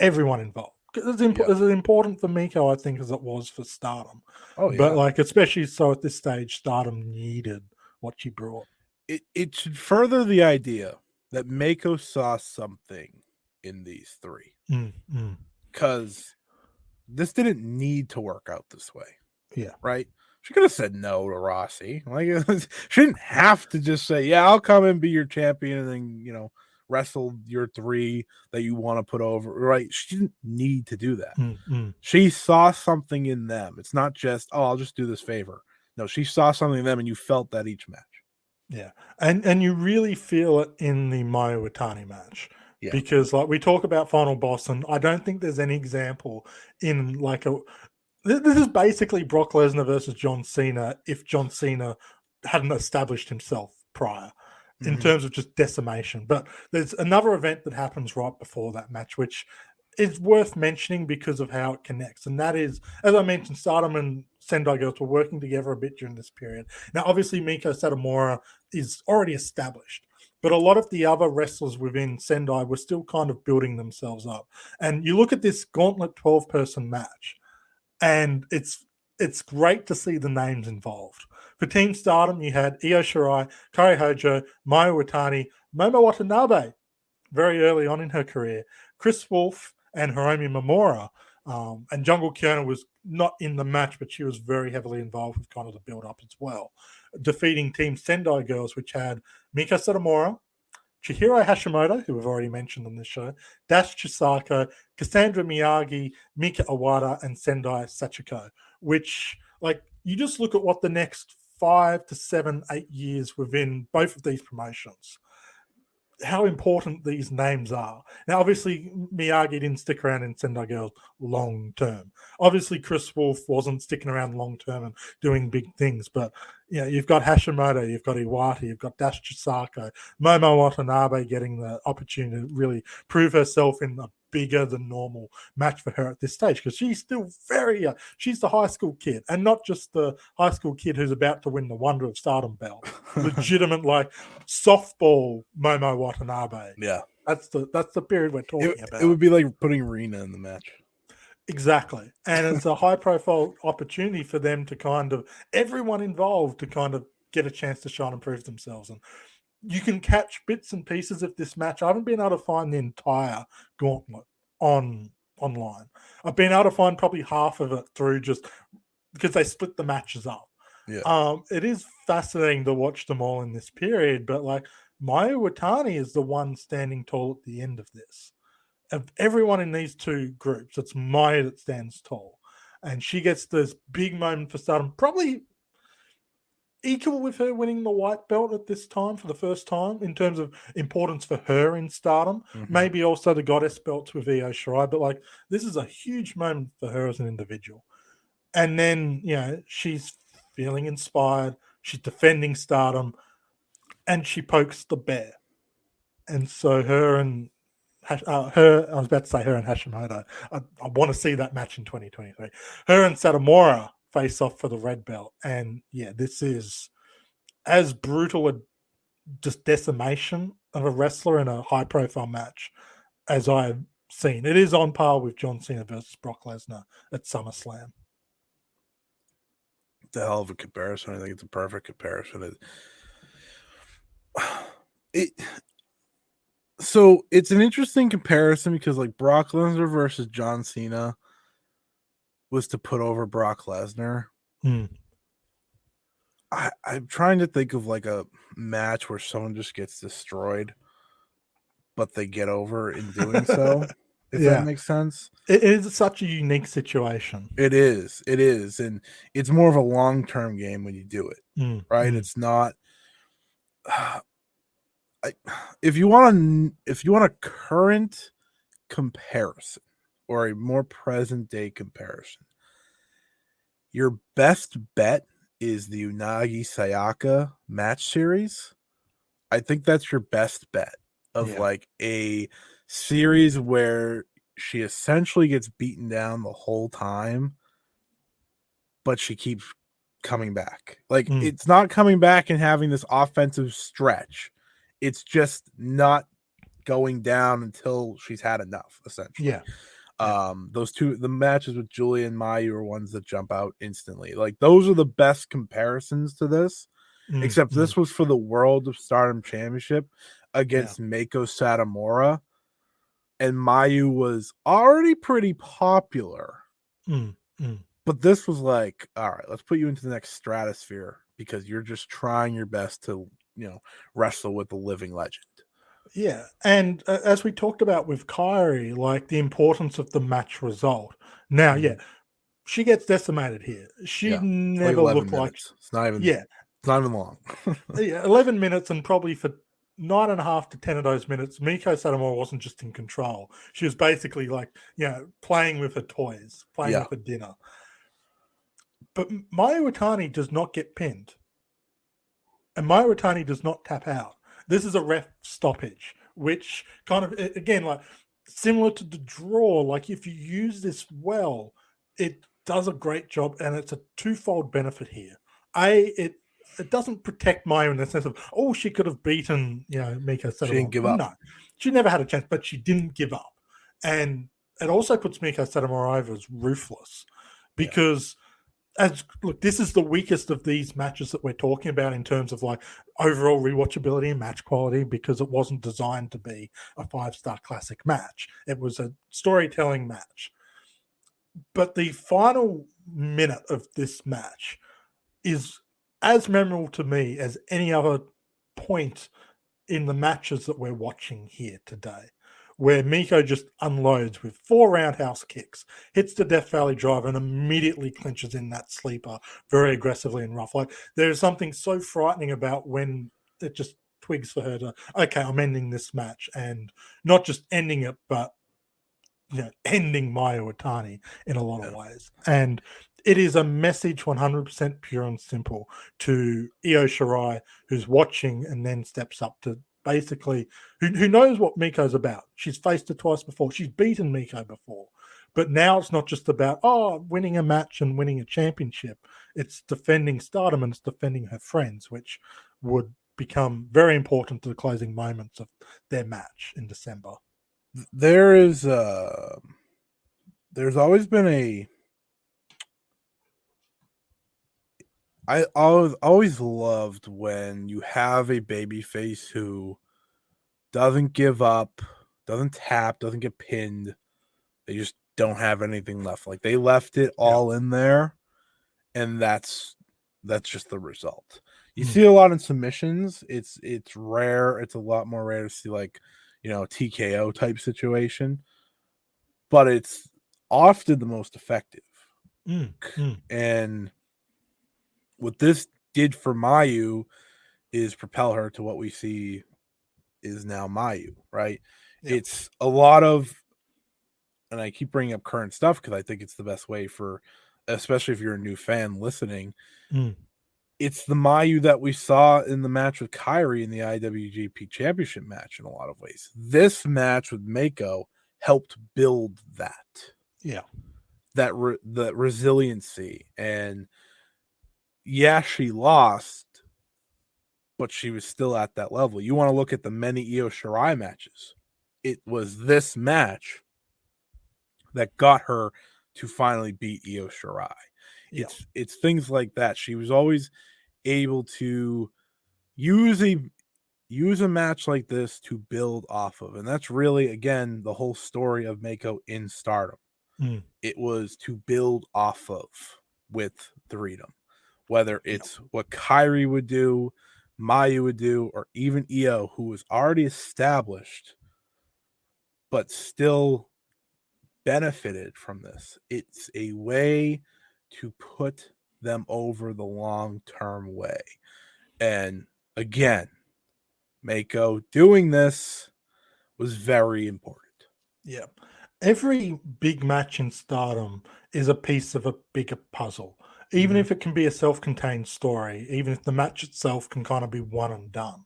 everyone involved. It's as important for Meiko, I think, as it was for Stardom. Oh yeah. But like, especially so at this stage, Stardom needed what she brought. It should further the idea that Meiko saw something in these three. Because this didn't need to work out this way. Yeah. Right? She could have said no to Rossi. Like, she didn't have to just say, yeah, I'll come and be your champion and then, wrestle your three that you want to put over. Right? She didn't need to do that. She saw something in them. It's not just, oh, I'll just do this favor. No, she saw something in them, and you felt that each match. Yeah. And you really feel it in the Mayu Iwatani match. Yeah. Because like we talk about Final Boss, and I don't think there's any example in like this is basically Brock Lesnar versus John Cena if John Cena hadn't established himself prior in terms of just decimation. But there's another event that happens right before that match, which is worth mentioning because of how it connects. And that is, as I mentioned, Stardom and Sendai Girls were working together a bit during this period. Now, obviously, Meiko Satomura is already established, but a lot of the other wrestlers within Sendai were still kind of building themselves up. And you look at this Gauntlet 12-person match, and it's great to see the names involved. For Team Stardom, you had Io Shirai, Kairi Hojo, Mayu Iwatani, Momo Watanabe, very early on in her career, Chris Wolf, and Hiromi Mamura. And Jungle Kyona was not in the match, but she was very heavily involved with kind of the build-up as well. Defeating Team Sendai Girls, which had Meiko Satomura, Chihiro Hashimoto, who we've already mentioned on this show, Dash Chisako, Cassandra Miyagi, Mika Iwata, and Sendai Sachiko, which, like, you just look at what the next 5 to 7, 8 years within both of these promotions, how important these names are. Now, obviously, Miyagi didn't stick around in Sendai Girls long term. Obviously, Chris Wolf wasn't sticking around long term and doing big things. But you've got Hashimoto, you've got Iwata, you've got Dash Chisako, Momo Watanabe getting the opportunity to really prove herself in a bigger than normal match for her at this stage, because she's still very young. She's the high school kid, and not just the high school kid who's about to win the Wonder of Stardom belt. Legitimate, like, softball Momo Watanabe. Yeah, that's the period we're talking about. It would be like putting Rina in the match. Exactly. And it's a high profile opportunity for them to kind of, everyone involved, to kind of get a chance to shine and prove themselves. And you can catch bits and pieces of this match. I haven't been able to find the entire gauntlet online. I've been able to find probably half of it through just because they split the matches up. Yeah. It is fascinating to watch them all in this period, but like Mayu Iwatani is the one standing tall at the end of this. Of everyone in these two groups, it's Maya that stands tall. And she gets this big moment for Stardom, probably equal with her winning the white belt at this time for the first time in terms of importance for her in Stardom. Maybe also the goddess belts with Io Shirai, but like this is a huge moment for her as an individual. And then, she's feeling inspired. She's defending Stardom, and she pokes the bear. And so her and Hashimoto. I want to see that match in 2023. Her and Satomura face off for the red belt. And this is as brutal just decimation of a wrestler in a high-profile match as I've seen. It is on par with John Cena versus Brock Lesnar at SummerSlam. It's a hell of a comparison. I think it's a perfect comparison. So it's an interesting comparison because like Brock Lesnar versus John Cena was to put over Brock Lesnar. I'm trying to think of like a match where someone just gets destroyed, but they get over in doing so. If that makes sense. It is such a unique situation. It is. And it's more of a long-term game when you do it, right? It's not if you want a current comparison or a more present day comparison, your best bet is the Unagi Sayaka match series. I think that's your best bet of like a series where she essentially gets beaten down the whole time, but she keeps coming back. Like it's not coming back and having this offensive stretch. It's just not going down until she's had enough, essentially. The matches with Julia and Mayu are ones that jump out instantly. Like those are the best comparisons to this. Except this was for the World of Stardom Championship against Meiko Satomura, and Mayu was already pretty popular. But this was like, all right, let's put you into the next stratosphere because you're just trying your best to, wrestle with the living legend. Yeah, and as we talked about with Kairi, like the importance of the match result. Now, she gets decimated here. She never like looked like it's not even long. 11 minutes, and probably for 9.5 to 10 of those minutes, Meiko Satomura wasn't just in control. She was basically like, playing with her toys, playing with her dinner. But Mayu Iwatani does not get pinned. And Mayu Iwatani does not tap out. This is a ref stoppage, which kind of, again, like similar to the draw, like if you use this well, it does a great job, and it's a twofold benefit here. It doesn't protect Mayu in the sense of, she could have beaten, Meiko Satomura. She didn't give up. No, she never had a chance, but she didn't give up. And it also puts Meiko Satomura over as ruthless because this is the weakest of these matches that we're talking about in terms of like overall rewatchability and match quality, because it wasn't designed to be a 5-star classic match. It was a storytelling match. But the final minute of this match is as memorable to me as any other point in the matches that we're watching here today, where Meiko just unloads with 4 roundhouse kicks, hits the Death Valley driver, and immediately clinches in that sleeper very aggressively and rough. Like there's something so frightening about when it just twigs for her to, okay, I'm ending this match, and not just ending it, but ending Mayu Iwatani in a lot of ways. And it is a message 100% pure and simple to Io Shirai, who's watching and then steps up to basically, who knows what Meiko's about. She's faced her twice before. She's beaten Meiko before. But now it's not just about, winning a match and winning a championship. It's defending Stardom, and it's defending her friends, which would become very important to the closing moments of their match in December. There's always been I always loved when you have a babyface who doesn't give up, doesn't tap, doesn't get pinned. They just don't have anything left. Like they left it all in there, and that's just the result. You see a lot in submissions. It's rare. It's a lot more rare to see like, a TKO type situation, but it's often the most effective. And what this did for Mayu is propel her to what we see is now Mayu, right? It's a lot of, and I keep bringing up current stuff because I think it's the best way for, especially if you're a new fan listening, it's the Mayu that we saw in the match with Kairi in the IWGP Championship match in a lot of ways. This match with Meiko helped build that. The resiliency. And she lost, but she was still at that level. You want to look at the many Io Shirai matches. It was this match that got her to finally beat Io Shirai. Yeah. It's things like that. She was always able to use a match like this to build off of. And that's really, again, the whole story of Meiko in Stardom. It was to build off of with Freedom. Whether it's what Kairi would do, Mayu would do, or even Io, who was already established, but still benefited from this. It's a way to put them over the long-term way. And again, Meiko doing this was very important. Yeah. Every big match in Stardom is a piece of a bigger puzzle. Even if it can be a self-contained story, even if the match itself can kind of be one and done.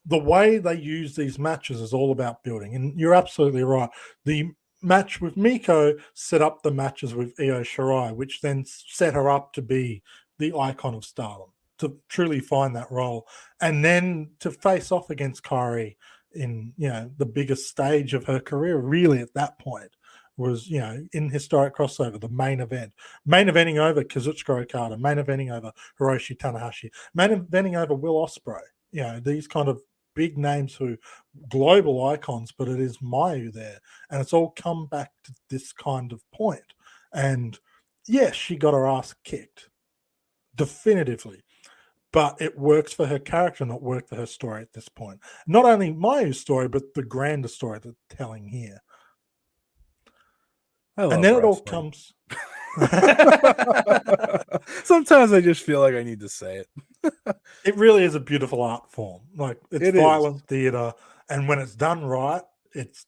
The way they use these matches is all about building. And you're absolutely right. The match with Meiko set up the matches with Io Shirai, which then set her up to be the icon of Stardom, to truly find that role. And then to face off against Kairi in, the biggest stage of her career, really at that point, was, in historic crossover, the main eventing over Kazuchika Okada, main eventing over Hiroshi Tanahashi, main eventing over Will Ospreay. These kind of big names who global icons, but it is Mayu there. And it's all come back to this kind of point. And yes, she got her ass kicked. Definitively. But it works for her character, not work for her story at this point. Not only Mayu's story, but the grander story they're telling here. And then it all comes. Sometimes I just feel like I need to say it. It really is a beautiful art form. Like, it's violent theater, and when it's done right, it's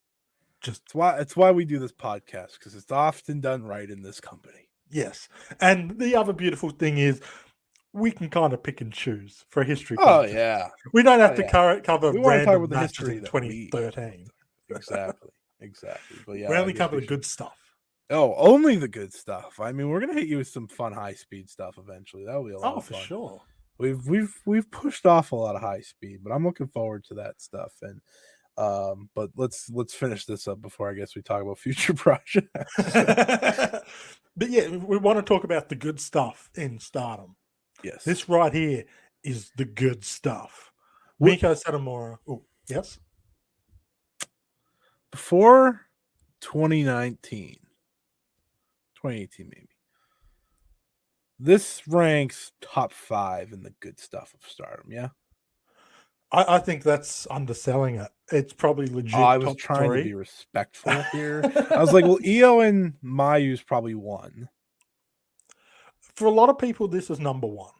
just it's why we do this podcast, because it's often done right in this company. Yes. And the other beautiful thing is we can kind of pick and choose for a history. Oh, podcast. Yeah. We don't have to cover we random talk about matches the history in 2013. Exactly. But yeah, we only cover the good stuff. Oh, only the good stuff. I mean, we're gonna hit you with some fun high speed stuff eventually. That'll be a lot of fun. For sure. We've pushed off a lot of high speed, but I'm looking forward to that stuff. And but let's finish this up before I guess we talk about future projects. But yeah, we want to talk about the good stuff in Stardom. Yes. This right here is the good stuff. Meiko Satomura. Oh, yes. Before 2018 maybe. This ranks top 5 in the good stuff of Stardom, yeah? I think that's underselling it. It's probably legit. I was trying to be respectful here. I was like, well, Io and Mayu's probably 1. For a lot of people, this is number 1.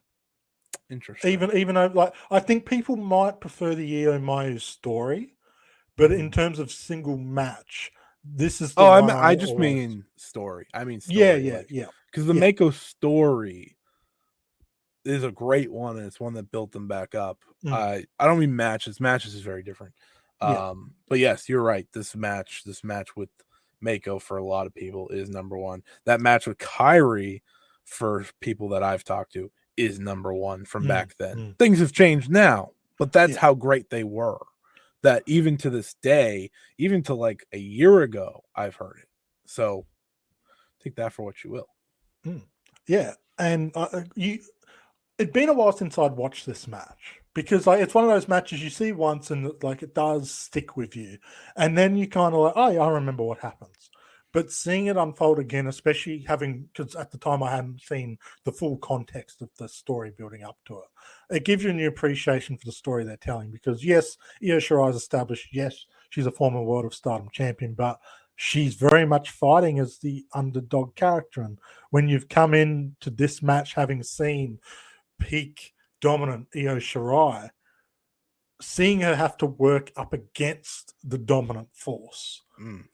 Interesting. Even though, I think people might prefer the Io and Mayu story, but in terms of single match, this is. I just mean story. I mean, story. Yeah. Because the Meiko story is a great one, and it's one that built them back up. I don't mean matches. Matches is very different. But yes, you're right. This match with Meiko for a lot of people is number 1. That match with Kairi, for people that I've talked to, is number 1 from back then. Things have changed now, but that's how great they were. That even to this day, even to like a year ago, I've heard it. So take that for what you will. Yeah. And it'd been a while since I'd watched this match, because it's one of those matches you see once and it does stick with you. And then you kind of like, oh yeah, I remember what happens. But seeing it unfold again, especially because at the time I hadn't seen the full context of the story building up to it, it gives you a new appreciation for the story they're telling. Because yes, Io Shirai is established. Yes, she's a former World of Stardom champion, but she's very much fighting as the underdog character. And when you've come into this match having seen peak dominant Io Shirai, seeing her have to work up against the dominant force,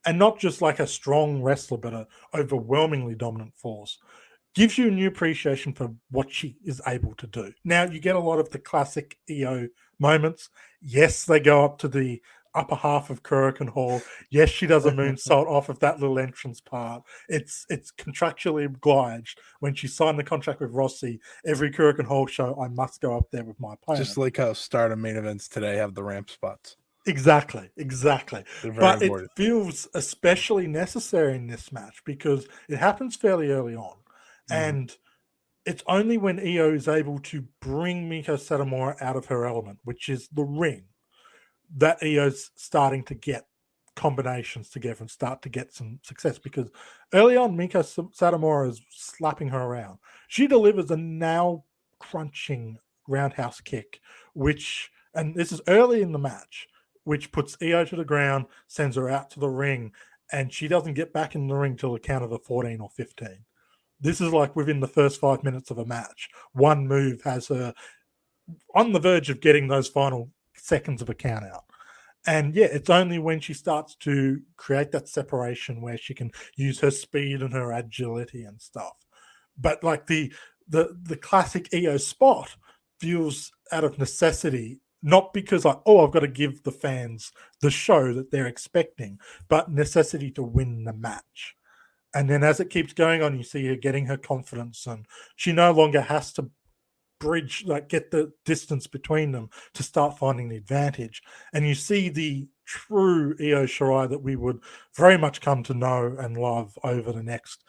and not just like a strong wrestler, but an overwhelmingly dominant force, gives you a new appreciation for what she is able to do. Now, you get a lot of the classic Io moments. Yes, they go up to the upper half of Kurikan Hall. Yes, she does a moonsault off of that little entrance part. It's contractually obliged. When she signed the contract with Rossi, every Kurikan Hall show, I must go up there with my opponent. Just like how Stardom main events today have the ramp spots. Exactly. They're very But important. it feels especially necessary in this match because it happens fairly early on. And it's only when Io is able to bring Meiko Satomura out of her element, which is the ring, that Io's starting to get combinations together and start to get some success. Because early on, Meiko Satomura is slapping her around. She delivers a nail crunching roundhouse kick, and this is early in the match, which puts Io to the ground, sends her out to the ring, and she doesn't get back in the ring till the count of the 14 or 15. This is like within the first 5 minutes of a match. One move has her on the verge of getting those final seconds of a count out. And yeah, it's only when she starts to create that separation where she can use her speed and her agility and stuff. But like the classic Io spot feels out of necessity, not because I've got to give the fans the show that they're expecting, but necessity to win the match. And then as it keeps going on, you see her getting her confidence, and she no longer has to get the distance between them to start finding the advantage. And you see the true Io Shirai that we would very much come to know and love over the next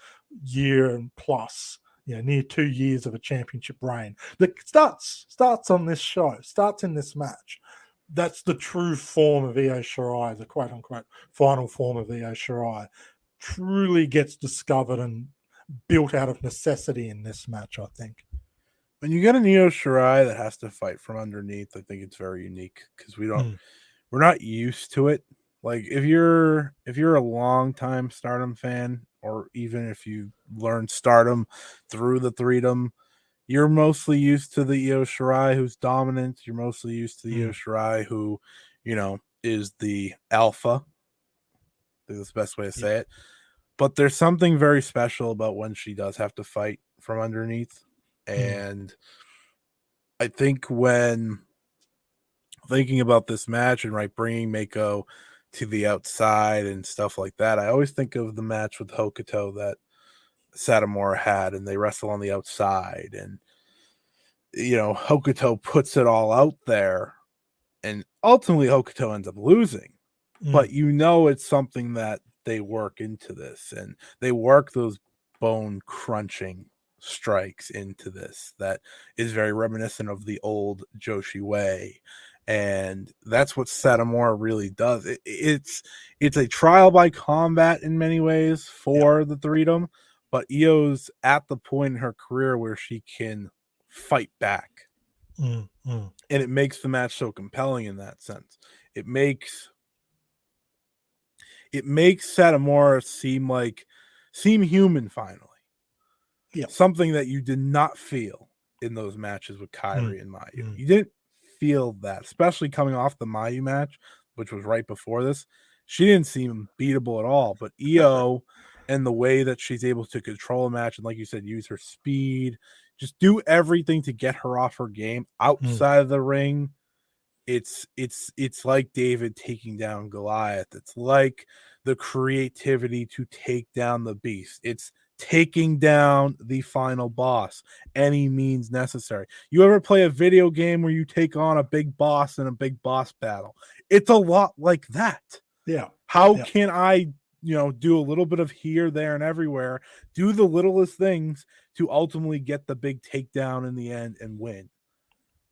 year and plus, near 2 years of a championship reign. That starts on this show, starts in this match. That's the true form of Io Shirai, the quote unquote final form of Io Shirai, truly gets discovered and built out of necessity in this match, I think. When you get an Io Shirai that has to fight from underneath, I think it's very unique because we're not used to it. Like if you're a long-time Stardom fan, or even if you learned Stardom through the Threedom, you're mostly used to the Io Shirai who's dominant. You're mostly used to the Io Shirai who, is the alpha. I think that's the best way to say it. But there's something very special about when she does have to fight from underneath. And I think when thinking about this match and bringing Meiko to the outside and stuff like that, I always think of the match with Hokuto that Satomura had, and they wrestle on the outside, and Hokuto puts it all out there, and ultimately Hokuto ends up losing. But it's something that they work into this, and they work those bone crunching strikes into this that is very reminiscent of the old Joshi way. And that's what Satomura really does. It's a trial by combat in many ways for the Threedom, but Io's at the point in her career where she can fight back. And it makes the match so compelling in that sense. It makes Satomura seem human finally. Yeah. Something that you did not feel in those matches with Kairi and Mayu. You didn't feel that, especially coming off the Mayu match, which was right before this. She didn't seem beatable at all. But Io and the way that she's able to control a match and, like you said, use her speed, just do everything to get her off her game outside of the ring. It's like David taking down Goliath. It's like the creativity to take down the beast. It's taking down the final boss, any means necessary. You ever play a video game where you take on a big boss in a big boss battle? It's a lot like that. Yeah. How can I, do a little bit of here, there, and everywhere, do the littlest things to ultimately get the big takedown in the end and win?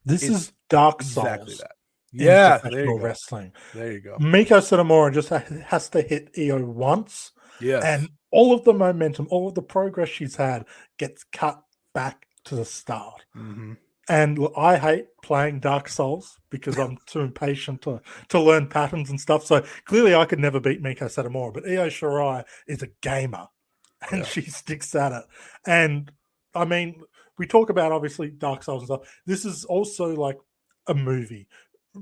This is Dark Souls. Exactly that. Yeah, professional wrestling. There you go. Meiko Satomura just has to hit Io once. Yes. And all of the momentum, all of the progress she's had gets cut back to the start. And look, I hate playing Dark Souls because I'm too impatient to learn patterns and stuff. So clearly I could never beat Meiko Satomura, but Io Shirai is a gamer and she sticks at it. And I mean, we talk about obviously Dark Souls and stuff. This is also like a movie.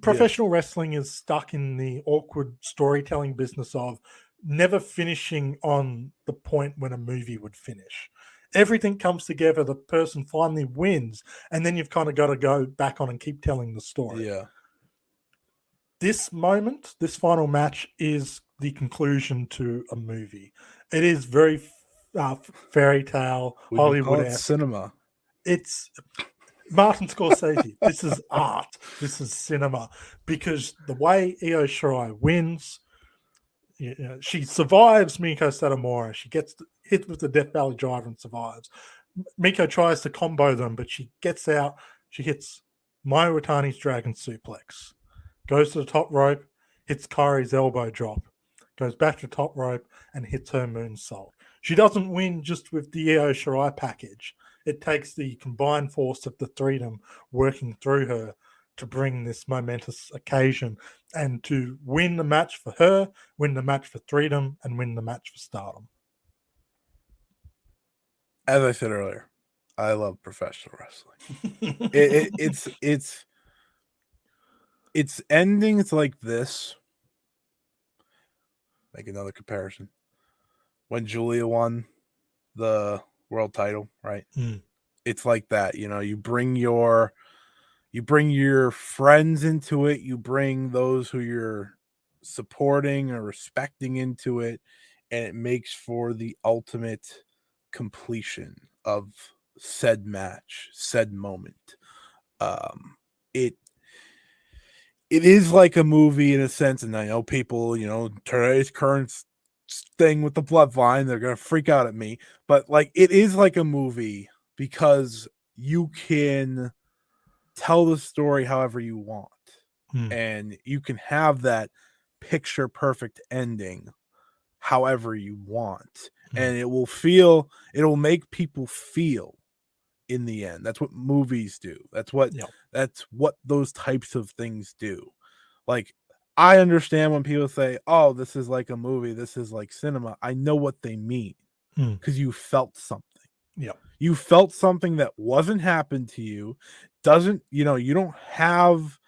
Professional wrestling is stuck in the awkward storytelling business of never finishing on the point when a movie would finish. Everything comes together, the person finally wins, and then you've kind of got to go back on and keep telling the story. Yeah. this moment, this final match is the conclusion to a movie. It is very fairy tale, Would you call it Hollywood-esque. cinema? It's Martin Scorsese. This is art. This is cinema. Because the way Io Shirai wins, she survives Meiko Satomura. She gets hit with the Death Valley Driver and survives. Meiko tries to combo them, but she gets out. She hits Mayu Iwatani's Dragon Suplex. Goes to the top rope, hits Kairi's elbow drop. Goes back to the top rope and hits her moonsault. She doesn't win just with the Io Shirai package. It takes the combined force of the threedom working through her to bring this momentous occasion and to win the match for her, win the match for threedom, and win the match for Stardom. As I said earlier, I love professional wrestling. It's endings like this. Make another comparison. When Julia won the world title, right? It's like that. You bring your friends into it. You bring those who you're supporting or respecting into it, and it makes for the ultimate completion of said match, said moment. It is like a movie in a sense, and I know people, today's current thing with the bloodline, they're gonna freak out at me, but like it is like a movie because you can tell the story however you want, and you can have that picture perfect ending however you want, and it'll make people feel in the end. That's what movies do. That's what those types of things do. Like, I understand when people say, oh, this is like a movie, this is like cinema. I know what they mean because you felt something. You felt something that wasn't happened to you. You don't have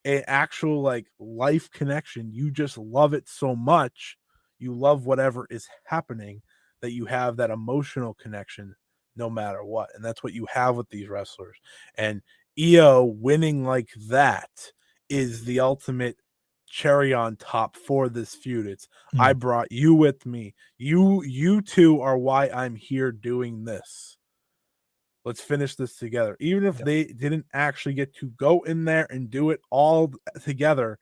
an actual like life connection. You just love it so much. You love whatever is happening that you have that emotional connection no matter what. And that's what you have with these wrestlers. And Io winning like that is the ultimate cherry on top for this feud. It's I brought you with me. You two are why I'm here doing this. Let's finish this together. Even if they didn't actually get to go in there and do it all together,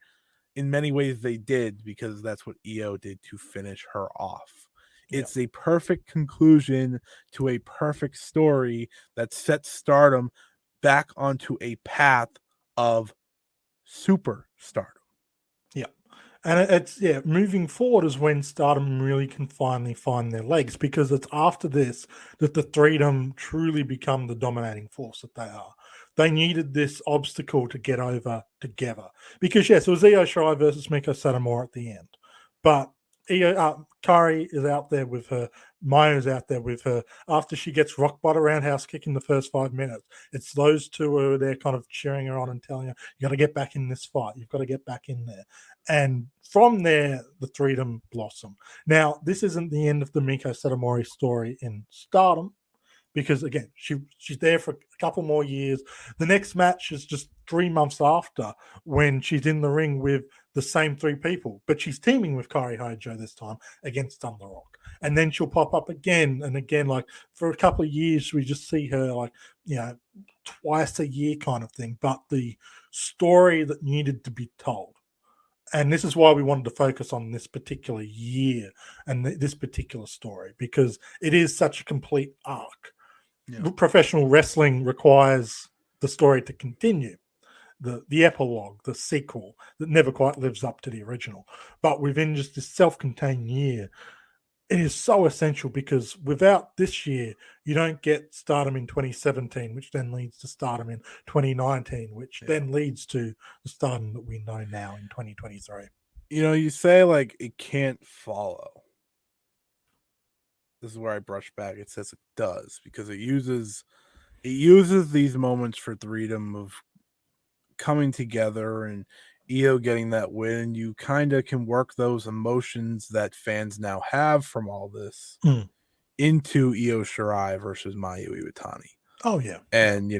in many ways they did, because that's what Io did to finish her off. It's a perfect conclusion to a perfect story that sets Stardom back onto a path of super Stardom. And it's moving forward is when Stardom really can finally find their legs, because it's after this that the threedom truly become the dominating force that they are. They needed this obstacle to get over together, because it was Io Shirai versus Meiko Satomura at the end, but Kairi is out there with her. Maya's out there with her. After she gets rocked by the roundhouse kick in the first 5 minutes, it's those two who are there kind of cheering her on and telling her, you got to get back in this fight. You've got to get back in there. And from there, the threedom blossom. Now, this isn't the end of the Meiko Satomura story in Stardom, because again, she's there for a couple more years. The next match is just 3 months after, when she's in the ring with the same three people, but she's teaming with Kairi Hojo this time against Thunder Rock. And then she'll pop up again and again, like for a couple of years, we just see her like, twice a year kind of thing, but the story that needed to be told. And this is why we wanted to focus on this particular year and this particular story, because it is such a complete arc. Professional wrestling requires the story to continue, the epilogue, the sequel that never quite lives up to the original. But within just this self-contained year, it is so essential, because without this year, you don't get Stardom in 2017, which then leads to Stardom in 2019, which then leads to the Stardom that we know now in 2023. You say like it can't follow. This is where I brush back. It says it does, because it uses these moments for threedom of coming together and Io getting that win. You kind of can work those emotions that fans now have from all this into Io Shirai versus Mayu Iwatani. Oh yeah. And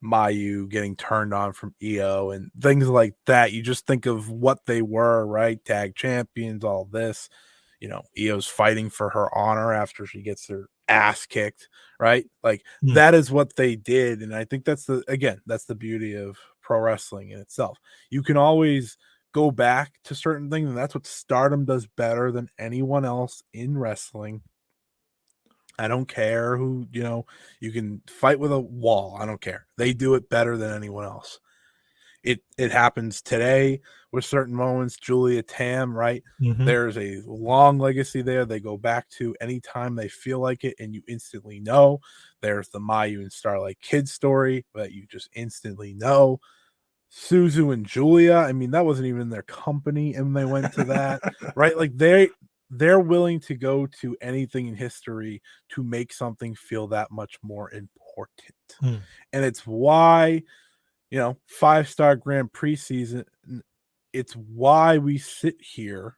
Mayu getting turned on from EO and things like that. You just think of what they were, right? Tag champions, all this. EO's fighting for her honor after she gets her ass kicked, right? Like that is what they did. And I think that's the beauty of pro wrestling in itself. You can always go back to certain things, and that's what Stardom does better than anyone else in wrestling. I don't care who, you can fight with a wall. I don't care. They do it better than anyone else. It happens today with certain moments. Julia Tam, right? Mm-hmm. There's a long legacy there. They go back to anytime they feel like it, and you instantly know. There's the Mayu and Starlight Kid story that you just instantly know. Suzu and Julia, I mean, that wasn't even their company, and they went to that, right? Like they're willing to go to anything in history to make something feel that much more important. And it's why, 5-star Grand Prix season, it's why we sit here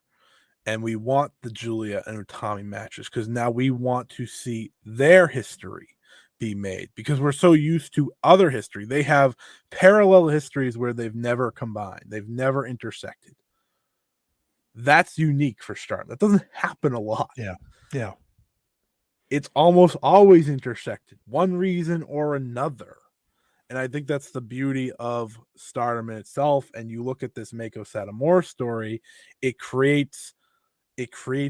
and we want the Julia and Utami matches, because now we want to see their history be made, because we're so used to other history. They have parallel histories where they've never combined, they've never intersected. That's unique for Stardom. That doesn't happen a lot. Yeah. It's almost always intersected, one reason or another. And I think that's the beauty of Stardom in itself. And you look at this Meiko Satomura story, it creates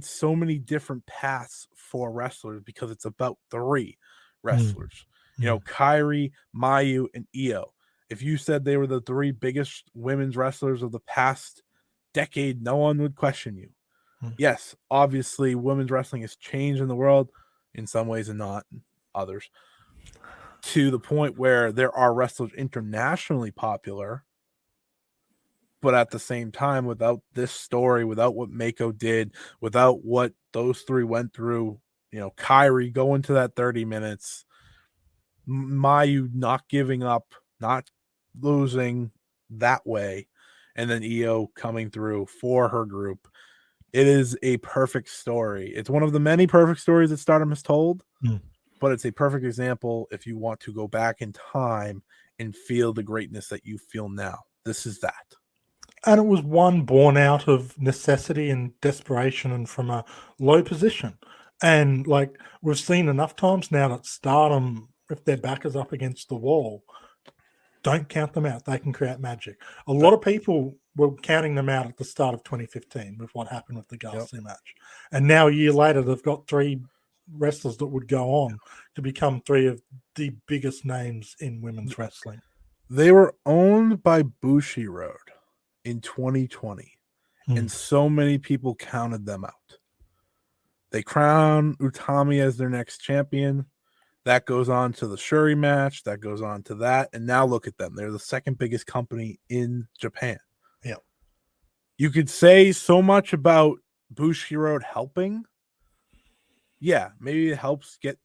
so many different paths for wrestlers, because it's about 3 wrestlers. Kairi, Mayu, and Io. If you said they were the 3 biggest women's wrestlers of the past decade, no one would question you. Yes, obviously women's wrestling has changed in the world in some ways and not in others, to the point where there are wrestlers internationally popular, but at the same time, without this story, without what Meiko did, without what those 3 went through, Kairi going to that 30 minutes, Mayu not giving up, not losing that way, and then Io coming through for her group. It is a perfect story. It's one of the many perfect stories that Stardom has told, but it's a perfect example if you want to go back in time and feel the greatness that you feel now. This is that. And it was one born out of necessity and desperation and from a low position. And like we've seen enough times now that Stardom, if their back is up against the wall, don't count them out. They can create magic. A lot of people were counting them out at the start of 2015 with what happened with the Garcia match. And now a year later, they've got 3 wrestlers that would go on to become 3 of the biggest names in women's wrestling. They were owned by Bushiroad in 2020, and so many people counted them out. They crown Utami as their next champion. That goes on to the Shuri match. That goes on to that. And now look at them. They're the 2nd biggest company in Japan. Yeah. You could say so much about Bushiroad helping. Yeah, maybe it helps get,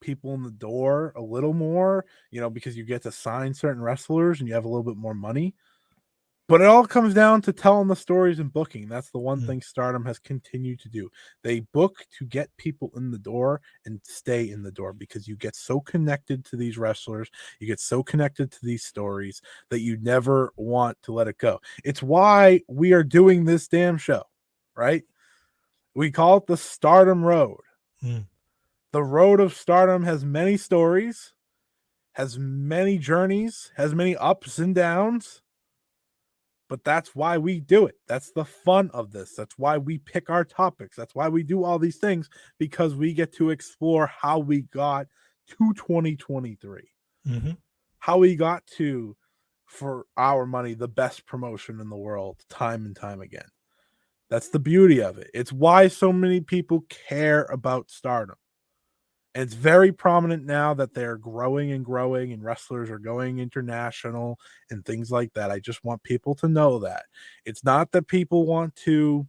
people in the door a little more, because you get to sign certain wrestlers and you have a little bit more money. But it all comes down to telling the stories and booking. That's the one thing Stardom has continued to do. They book to get people in the door and stay in the door, because you get so connected to these wrestlers, you get so connected to these stories that you never want to let it go. It's why we are doing this damn show, right? We call it the Stardom Road. The road of Stardom has many stories, has many journeys, has many ups and downs. But that's why we do it. That's the fun of this. That's why we pick our topics. That's why we do all these things, because we get to explore how we got to 2023. How we got to, for our money, the best promotion in the world time and time again. That's the beauty of it. It's why so many people care about Stardom. And it's very prominent now that they're growing and growing, and wrestlers are going international and things like that. I just want people to know that. It's not that people want to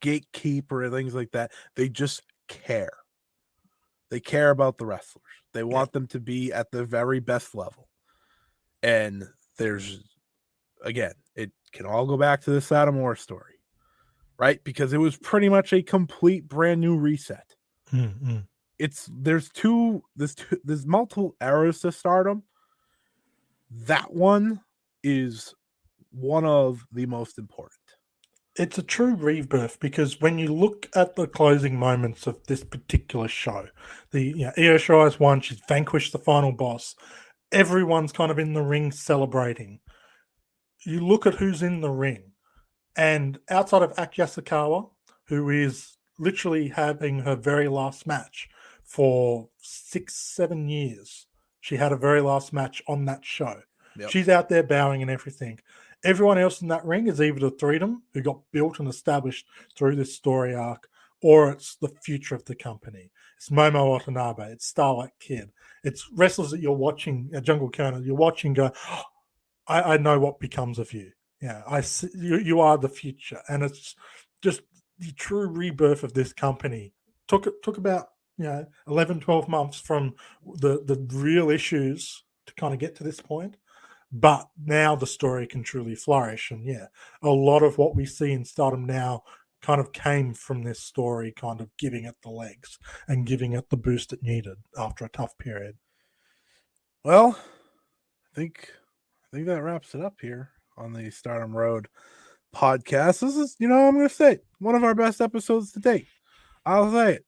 gatekeep or things like that. They just care. They care about the wrestlers. They want them to be at the very best level. And there's, again, it can all go back to the Satomura story, right? Because it was pretty much a complete brand new reset. There's multiple eras to Stardom, that one is one of the most important. It's a true rebirth because when you look at the closing moments of this particular show, Io Shirai's won, she's vanquished the final boss. Everyone's kind of in the ring celebrating. You look at who's in the ring, and outside of Aki Yasukawa, who is literally having her very last match for 6-7 years, she had a very last match on that show. Yep. She's out there bowing and everything. Everyone else in that ring is either the Freedom, who got built and established through this story arc, or it's the future of the company. It's Momo Watanabe, it's Starlight Kid, it's wrestlers that you're watching, Jungle Kona, you're watching go, oh, I know what becomes of you. Yeah, I see, you are the future. And it's just the true rebirth of this company. Took about 11, 12 months from the real issues to kind of get to this point. But now the story can truly flourish. And a lot of what we see in Stardom now kind of came from this story, kind of giving it the legs and giving it the boost it needed after a tough period. Well, I think that wraps it up here on the Stardom Road podcast. This is, I'm going to say one of our best episodes to date. I'll say it.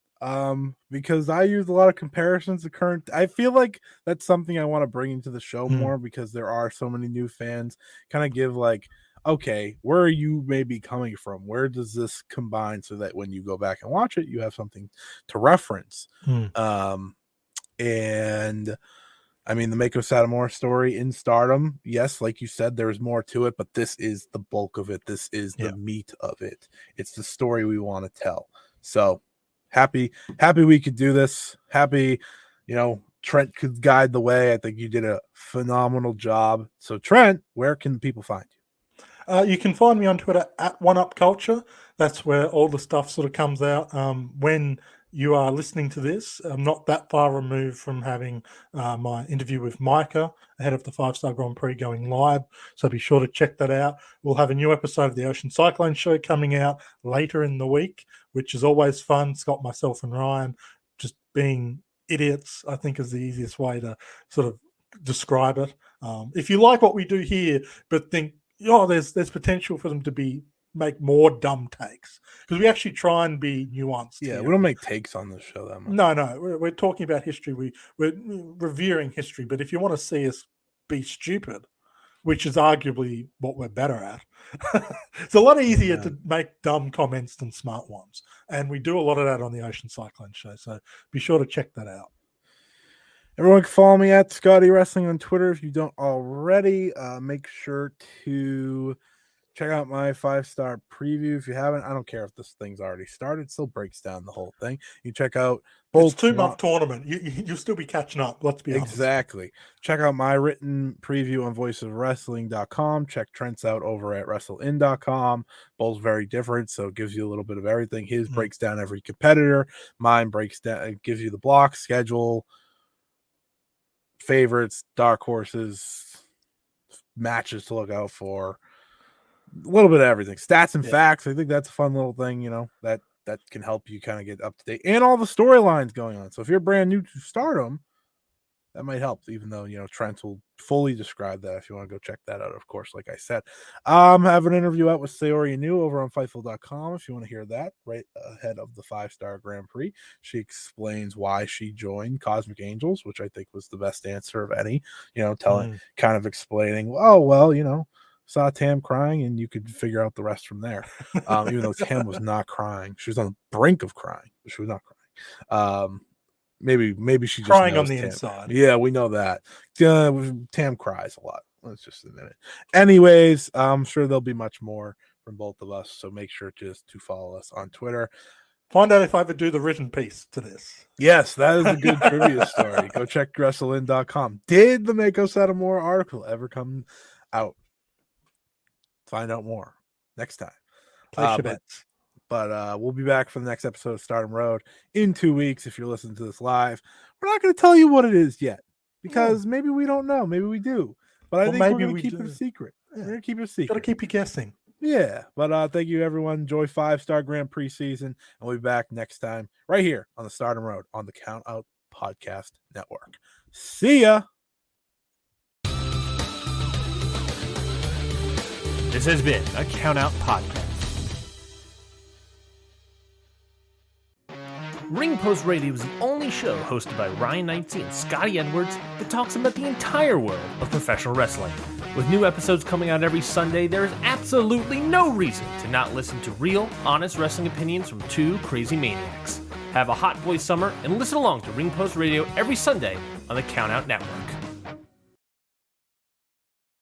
Because I use a lot of comparisons to current. I feel like that's something I want to bring into the show more because there are so many new fans. Kind of give like, okay, where are you maybe coming from? Where does this combine so that when you go back and watch it, you have something to reference? And I mean, the Meiko Satomura story in Stardom, yes, like you said, there's more to it, but this is the bulk of it. This is the meat of it. It's the story we want to tell. So happy we could do this. Happy, Trent could guide the way. I think you did a phenomenal job. So Trent, where can people find you? You can find me on Twitter at OneUpCulture. That's where all the stuff sort of comes out. When you are listening to this, I'm not that far removed from having my interview with Meiko ahead of the 5-Star Grand Prix going live. So be sure to check that out. We'll have a new episode of the Ocean Cyclone Show coming out later in the week, which is always fun. Scott, myself, and Ryan just being idiots, I think, is the easiest way to sort of describe it. If you like what we do here, but think, there's potential for them to make more dumb takes, because we actually try and be nuanced. Yeah, we don't make takes on this show that much. No, we're talking about history. We're revering history, but if you want to see us be stupid, which is arguably what we're better at, it's a lot easier to make dumb comments than smart ones, and we do a lot of that on the Ocean Cyclone Show, so be sure to check that out. Everyone can follow me at Scotty Wrestling on Twitter if you don't already. Make sure to check out my 5-star preview if you haven't. I don't care if this thing's already started; it still breaks down the whole thing. You check out both. It's 2-month tournament. You'll still be catching up. Let's be honest. Exactly. Check out my written preview on voiceofwrestling.com. Check Trent's out over at wrestlein.com. Both very different, so it gives you a little bit of everything. His breaks down every competitor. Mine breaks down. It gives you the block schedule, favorites, dark horses, matches to look out for, a little bit of everything, stats and facts. I think that's a fun little thing, that can help you kind of get up to date, and all the storylines going on. So if you're brand new to Stardom, that might help, even though Trent will fully describe that if you want to go check that out. Of course, like I said, I have an interview out with Sayori Inu over on Fightful.com if you want to hear that right ahead of the 5-Star Grand Prix. She explains why she joined Cosmic Angels, which I think was the best answer of any, kind of explaining, saw Tam crying and you could figure out the rest from there. Even though Tam was not crying, she was on the brink of crying, but she was not crying. Maybe she just crying on the Tam. inside. Yeah, we know that. Tam cries a lot. Let's just admit it. Anyways, I'm sure there'll be much more from both of us, so make sure just to follow us on Twitter. Find out if I ever do the written piece to this. Yes, that is a good trivia story. Go check wrestlein.com. Did the Meiko Satomura article ever come out? Find out more next time. Place your bets. But we'll be back for the next episode of Stardom Road in 2 weeks. If you're listening to this live, we're not going to tell you what it is yet because maybe we don't know. Maybe we do. But I think we're going to keep it a secret. Yeah. We're going to keep it a secret. Got to keep you guessing. Yeah. But thank you, everyone. Enjoy 5-Star Grand Prix season. And we'll be back next time right here on the Stardom Road on the Count Out Podcast Network. See ya. This has been a Countout Podcast. Ring Post Radio is the only show hosted by Ryan Knightsey and Scotty Edwards that talks about the entire world of professional wrestling. With new episodes coming out every Sunday, there is absolutely no reason to not listen to real, honest wrestling opinions from two crazy maniacs. Have a hot boy summer and listen along to Ring Post Radio every Sunday on the Countout Network.